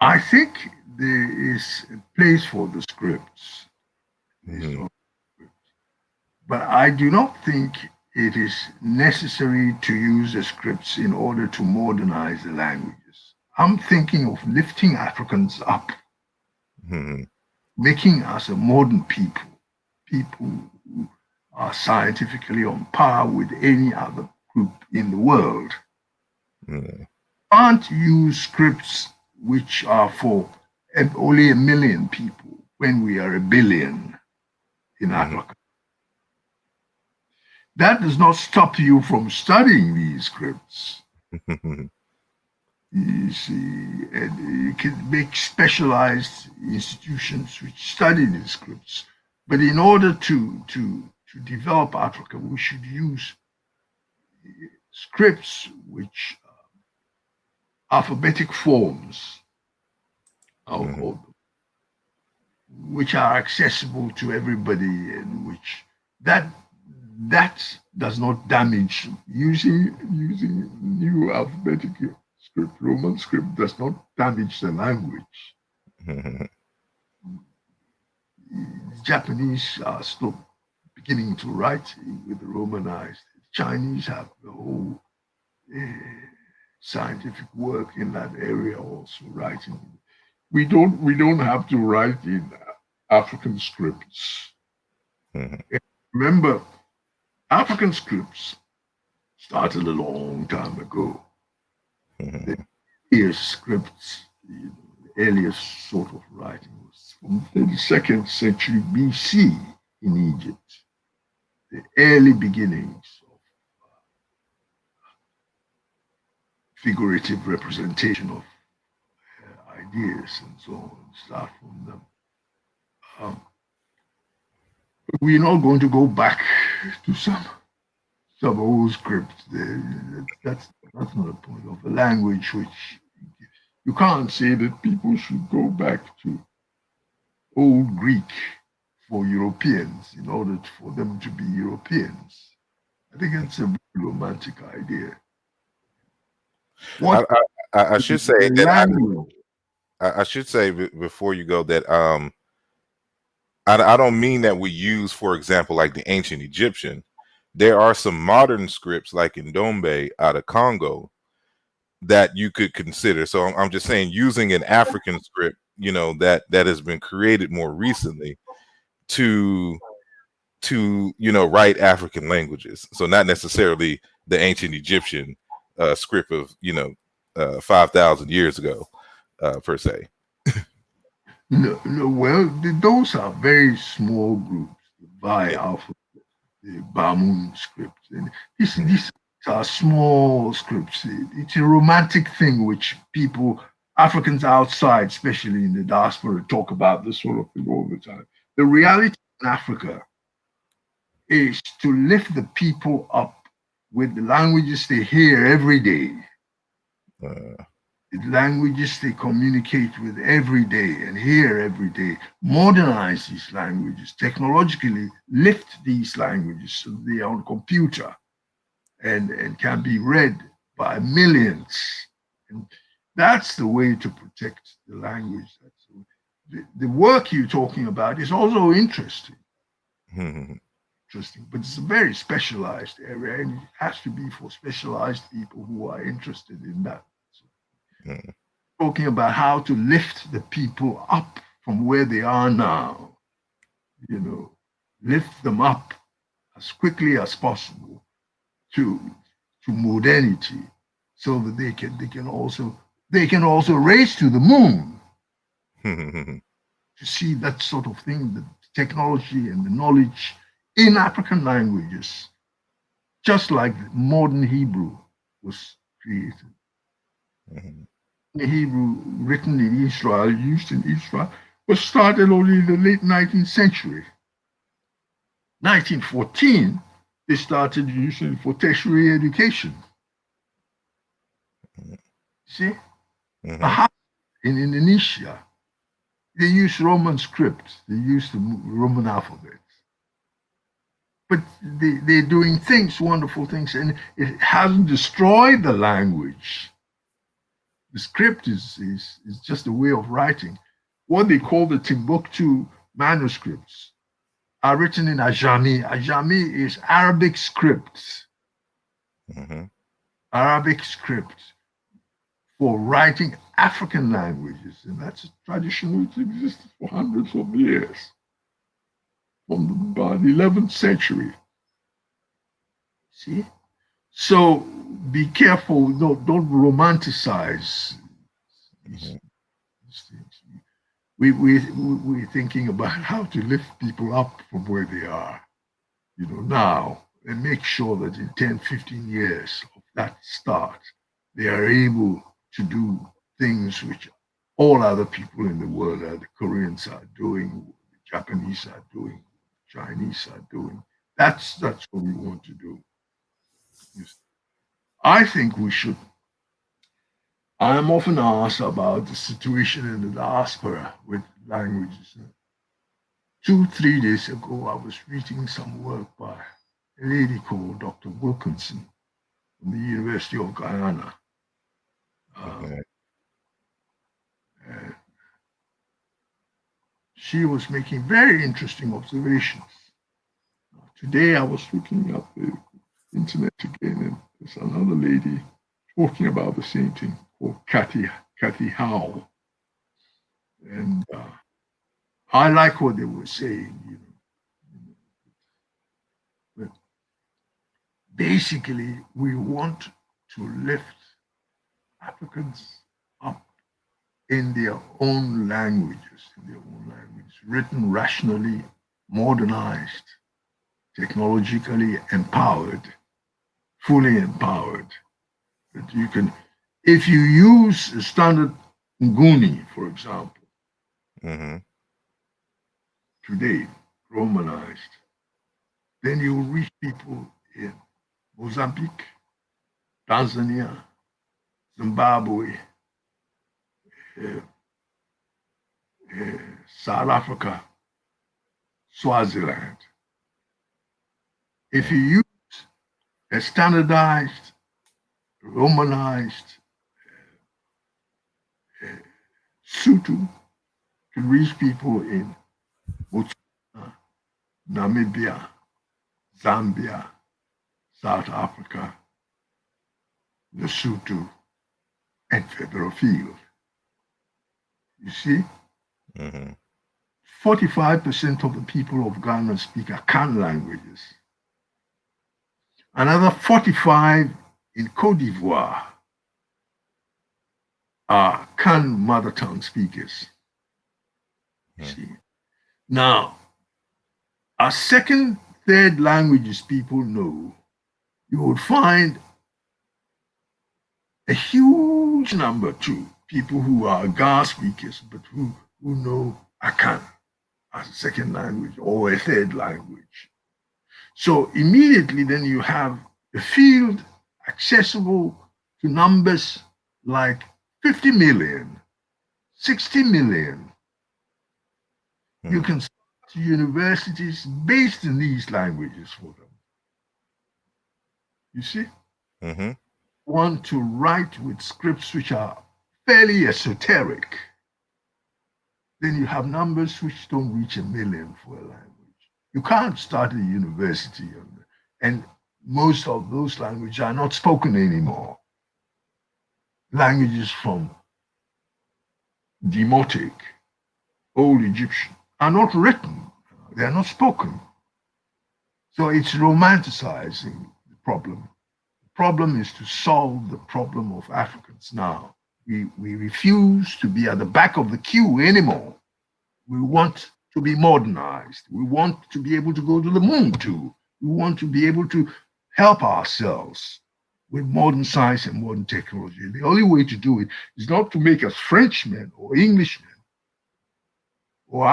I think there is a place for the scripts, but I do not think it is necessary to use the scripts in order to modernize the languages. I'm thinking of lifting Africans up Mhm. making us a modern people, people who are scientifically on par with any other group in the world. Mhm. Can't use scripts which are for only 1 million people when we are 1 billion in Mhm. Africa. That does not stop you from studying these scripts. You see, and you can make specialized institutions which study these scripts. But in order to develop Africa, we should use scripts which alphabetic forms, I'll Mhm. call them, which are accessible to everybody, and which that that does not damage using new alphabetic script. Roman script does not damage the language. Mhm. The Japanese are still beginning to write with the Romanized. The Chinese have the whole scientific work in that area also writing. We don't have to write in African scripts. Mhm. Remember, African scripts started a long time ago. The Mhm. earliest scripts, the earliest sort of writing was from the 2nd century BC in Egypt. The early beginnings of figurative representation of ideas and so on start from them. Um, we're not going to go back to some old script. That's not a point of a language which you can't say that people should go back to old Greek for Europeans in order for them to be Europeans. I think it's a romantic idea. What I, I is should say the that language? I should say before you go that I don't mean that we use, for example, like the ancient Egyptian. There are some modern scripts like in Dombe out of Congo that you could consider. So I'm just saying using an African script, that has been created more recently to write African languages. So not necessarily the ancient Egyptian script of 5,000 years ago per se. No, no, well, those are very small groups, the Bai Yeah. alphabet, the Bamun script. And Mhm. these are small scripts. It's a romantic thing which people, Africans outside, especially in the diaspora, talk about this sort of thing all the time. The reality in Africa is to lift the people up with the languages they hear every day, Uh, the languages they communicate with every day and hear every day, modernize these languages, technologically lift these languages so they are on computer and can be read by millions. And that's the way to protect the language. The work you're talking about is also interesting, but it's a very specialized area, and it has to be for specialized people who are interested in that. So talking about how to lift the people up from where they are now, you know, lift them up as quickly as possible to modernity, so that they can also race to the moon, to see that sort of thing, the technology and the knowledge in African languages, just like modern Hebrew was created. The Hebrew written in Israel, used in Israel, was started only in the late 19th century. 1914, they started using it for tertiary education. See, mhm. Baha'is in Indonesia, they use Roman script, they use the Roman alphabet. But they're doing things, wonderful things, and it hasn't destroyed the language. The script is just a way of writing. What they call the Timbuktu manuscripts are written in Ajami. Ajami is Arabic script. Mhm. Arabic script for writing African languages, and that's a tradition which existed for hundreds of years, from by the 11th century. See? So be careful, don't romanticize these things. We're thinking about how to lift people up from where they are, now, and make sure that in 10, 15 years of that start, they are able to do things which all other people in the world, the Koreans are doing, the Japanese are doing, the Chinese are doing. That's what we want to do. I think we should. I am often asked about the situation in the diaspora with languages. 2-3 days ago, I was reading some work by a lady called Dr. Wilkinson from the University of Guyana. She was making very interesting observations. Today, I was looking up the internet again, and there's another lady talking about the same thing called Kathy Howell. And I like what they were saying, But basically, we want to lift Africans up in their own languages, written rationally, modernized, technologically empowered, fully empowered. That you can, if you use a standard Nguni, for example, today, Romanized, then you will reach people in Mozambique, Tanzania, Zimbabwe, South Africa, Swaziland. If you use a standardized, Romanized Sutu to reach people in Botswana, Namibia, Zambia, South Africa, Lesotho, and further afield. You see? 45% of the people of Ghana speak Akan languages. Another 45 in Cote d'Ivoire are Kan mother tongue speakers. You see? Now, our second, third languages people know, you would find a huge number too, people who are Ga speakers, but who know Akan as a second language or a third language. So immediately then you have a field accessible to numbers like 50 million, 60 million. You can start universities based in these languages for them. You see? Want to write with scripts which are fairly esoteric, then you have numbers which don't reach 1 million for a language. You can't start a university, and most of those languages are not spoken anymore. Languages from Demotic, Old Egyptian, are not written. They are not spoken. So it's romanticizing the problem. The problem is to solve the problem of Africans now. We refuse to be at the back of the queue anymore. We want to be modernized. We want to be able to go to the moon too. We want to be able to help ourselves with modern science and modern technology. The only way to do it is not to make us Frenchmen or Englishmen or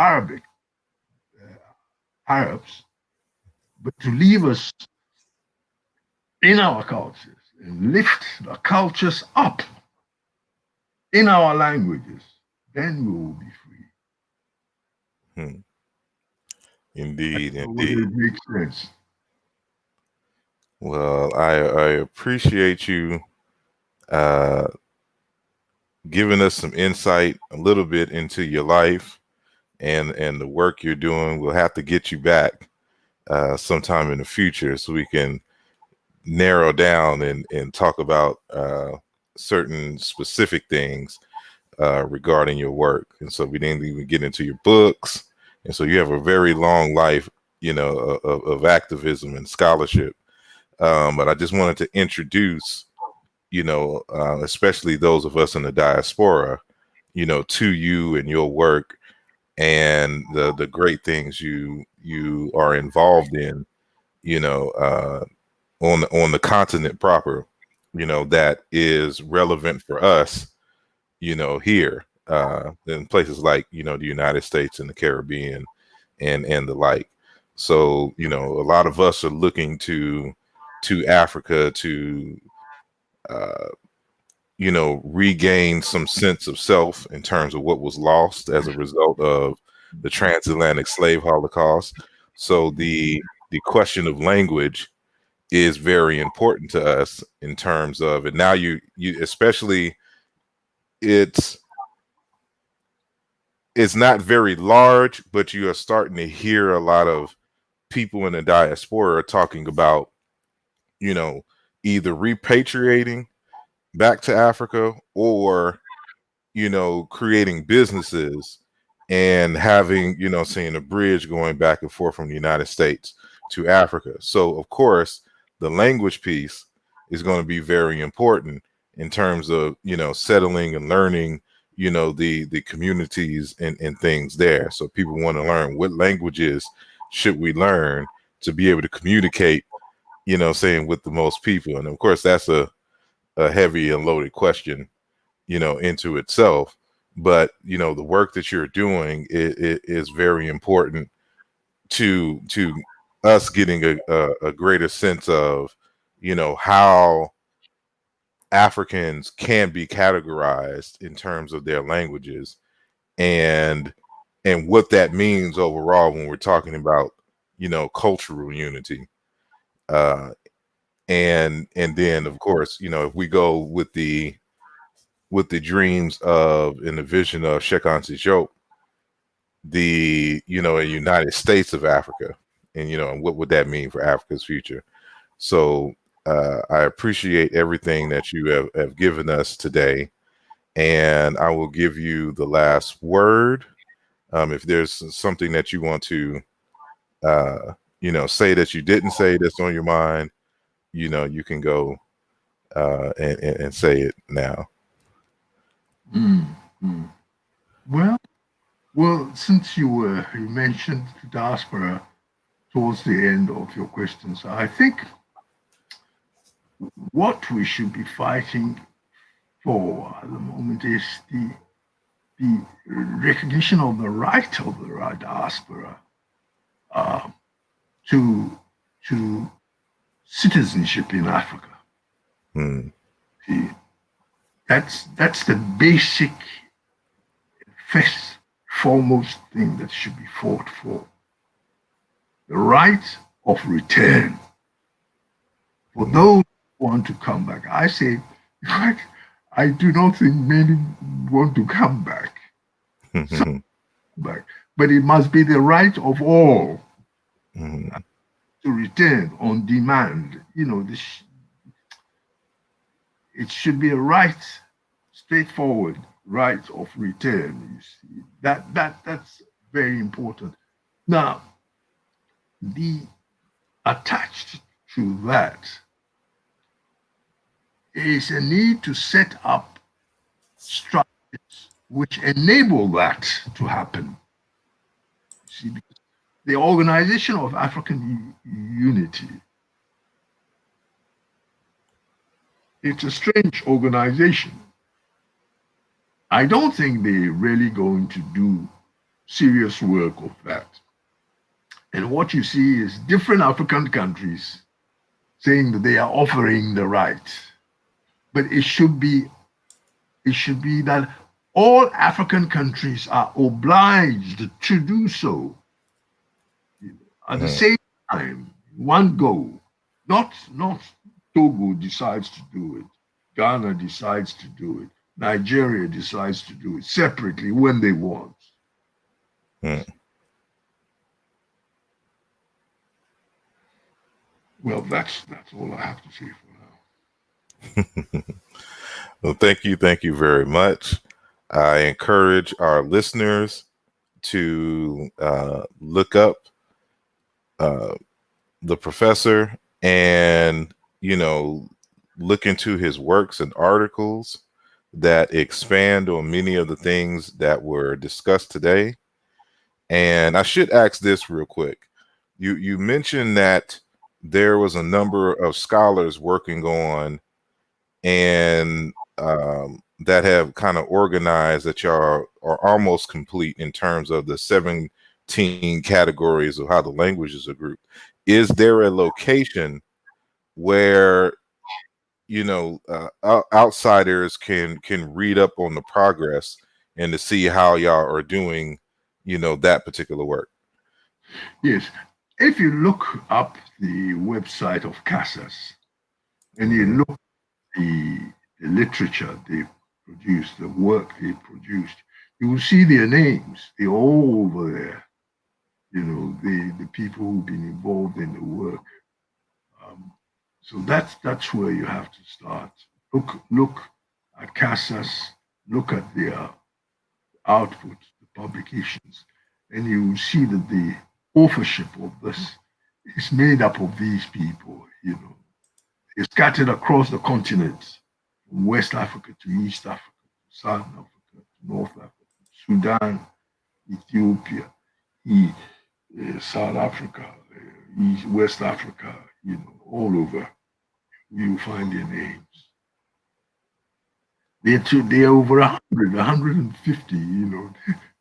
Arabs, but to leave us in our cultures and lift the cultures up in our languages. Then we will be free. Indeed. It makes sense. Well, I appreciate you giving us some insight a little bit into your life and the work you're doing. We'll have to get you back sometime in the future so we can narrow down and talk about certain specific things regarding your work. And so we didn't even get into your books. And so you have a very long life, of activism and scholarship. But I just wanted to introduce, especially those of us in the diaspora, to you and your work and the great things you are involved in, on the continent proper, that is relevant for us, here in places like, the United States and the Caribbean and the like. So, a lot of us are looking to Africa to regain some sense of self in terms of what was lost as a result of the transatlantic slave holocaust. So the question of language is very important to us in terms of, and now you especially, it's not very large, but you are starting to hear a lot of people in the diaspora talking about, either repatriating back to Africa or, creating businesses and having, seeing a bridge going back and forth from the United States to Africa. So, of course, the language piece is going to be very important in terms of, settling and learning, the communities and things there. So people want to learn what languages should we learn to be able to communicate, saying with the most people. And of course, that's a heavy and loaded question, into itself. But the work that you're doing is very important to us getting a greater sense of, how Africans can be categorized in terms of their languages and what that means overall when we're talking about, cultural unity. Uh, and then of course, if we go with the dreams of and the vision of Shekan Sijok, the a United States of Africa, and and what would that mean for Africa's future. So I appreciate everything that you have given us today, and I will give you the last word. If there's something that you want to say that you didn't say that's on your mind, you can go and say it now. Mm, mm. Well, since you mentioned the diaspora towards the end of your questions, I think what we should be fighting for at the moment is the recognition of the right of the diaspora uh, to to citizenship in Africa. Mm. See, that's the basic, first, foremost thing that should be fought for. The right of return for those who want to come back. I say, in fact, I do not think many want to come back. Some back, but it must be the right of all to return on demand. It should be a right, straightforward right of return. You see, that's very important. Now, the attached to that is a need to set up structures which enable that to happen. You see, because the Organization of African Unity, it's a strange organization. I don't think they're really going to do serious work of that. And what you see is different African countries saying that they are offering the right. But it should be that all African countries are obliged to do so at the same time, one go. Not Togo decides to do it, Ghana decides to do it, Nigeria decides to do it separately when they want. Well, that's all I have to say for now. Well, thank you very much. I encourage our listeners to look up the professor and, look into his works and articles that expand on many of the things that were discussed today. And I should ask this real quick. You mentioned that there was a number of scholars working on and that have kind of organized that y'all are almost complete in terms of the 17 categories of how the languages are grouped. Is there a location where outsiders can read up on the progress and to see how y'all are doing, that particular work? Yes. If you look up the website of CASAS and you look at the literature they produced, the work they produced, you will see their names. They're all over there. The people who've been involved in the work. So that's where you have to start. Look at CASAS, look at their output, the publications, and you will see that the authorship of this is made up of these people. They're scattered across the continent, from West Africa to East Africa, to South Africa, to North Africa, Sudan, Ethiopia, South Africa, West Africa, all over. You find their names. They're over 150,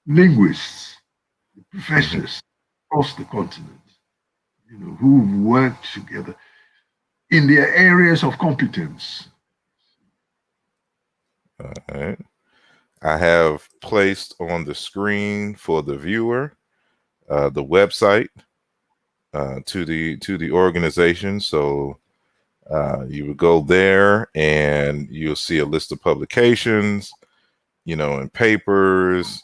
linguists, professors across the continent, who've worked together in their areas of competence. All right. I have placed on the screen for the viewer the website to the organization. So you would go there and you'll see a list of publications, and papers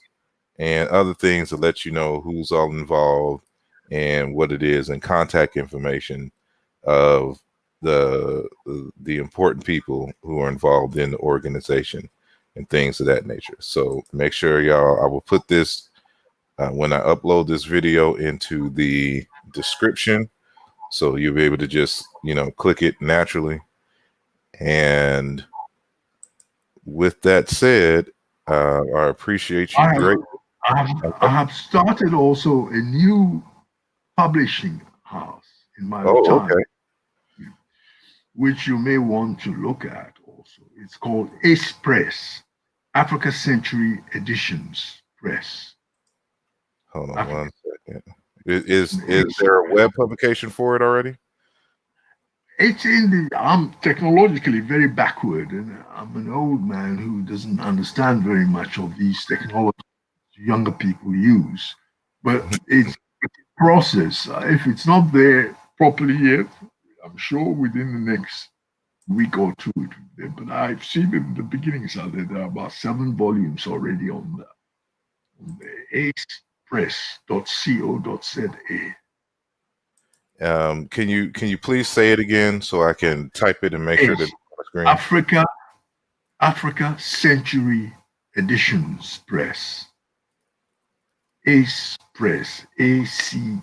and other things to let you know who's all involved and what it is, and contact information of the important people who are involved in the organization and things of that nature. So make sure y'all, I will put this when I upload this video into the description, so you'll be able to just click it naturally. And with that said, I appreciate you greatly. I have started also a new publishing house in my Oh, time, okay. which you may want to look at also. It's called ACE Press, Africa Century Editions Press. Hold on one second. Is there a web publication for it already? It's I'm technologically very backward, and I'm an old man who doesn't understand very much of these technologies younger people use. But it's a process. If it's not there properly yet, I'm sure within the next week or two it will be there. But I've seen the beginnings of it. There are about 7 volumes already on the acepress.co.za. Can you please say it again so I can type it and make sure that it's on the screen? Africa Century Editions Press. ACE Press, ACEPRESS.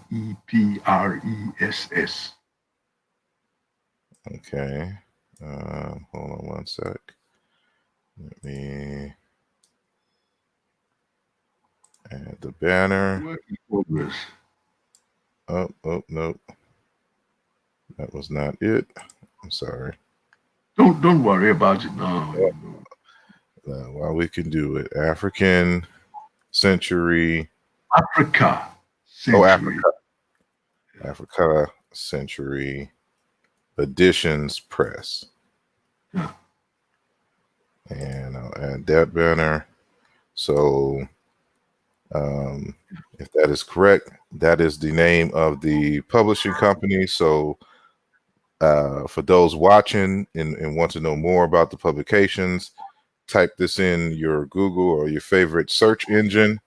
Okay. Hold on one sec. Let me add the banner. Work in progress. Oh, nope. That was not it. I'm sorry. Don't worry about it now. Well, we can do it. African Century. Africa Century. Africa Century Editions Press. Yeah. And I'll add that banner. So if that is correct, that is the name of the publishing company. So for those watching and want to know more about the publications, type this in your Google or your favorite search engine.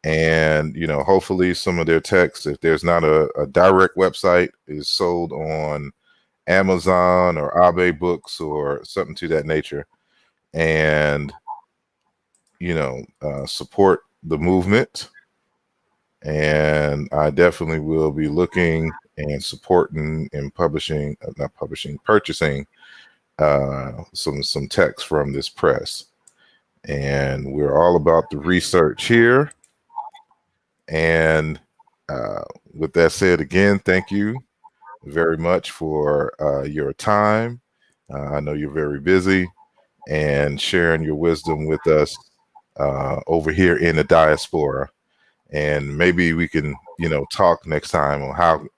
And, hopefully some of their text, if there's not a direct website, is sold on Amazon or Abe Books or something to that nature. and support the movement. And I definitely will be looking and supporting and publishing, not publishing, purchasing some text from this press. And we're all about the research here. And with that said, again, thank you very much for your time. I know you're very busy and sharing your wisdom with us over here in the diaspora. And maybe we can, talk next time on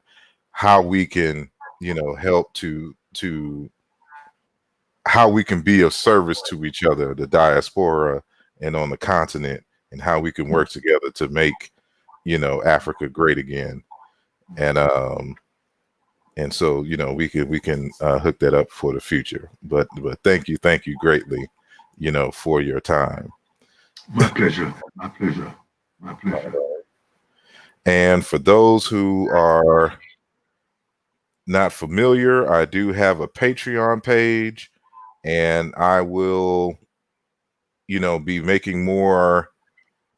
how we can, help to how we can be of service to each other, the diaspora and on the continent, and how we can work together to make, Africa great again. And so, we can hook that up for the future. But thank you greatly, for your time. My pleasure. My pleasure. My pleasure. And for those who are not familiar, I do have a Patreon page, and I will, be making more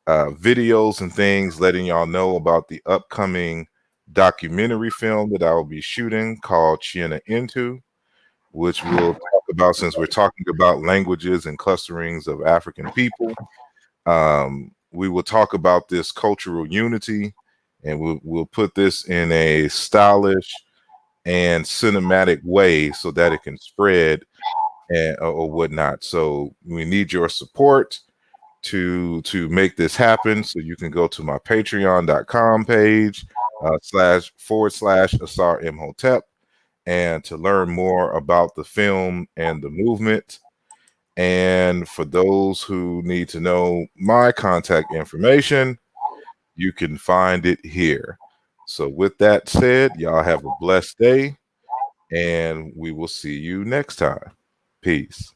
videos and things, letting y'all know about the upcoming documentary film that I will be shooting called Chiena Into, which we'll talk about, since we're talking about languages and clusterings of African people. We will talk about this cultural unity, and we'll put this in a stylish and cinematic way so that it can spread and or whatnot. So we need your support to make this happen. So you can go to my patreon.com page // Imhotep, and to learn more about the film and the movement. And for those who need to know my contact information, you can find it here. So with that said, y'all have a blessed day, and we will see you next time. Peace.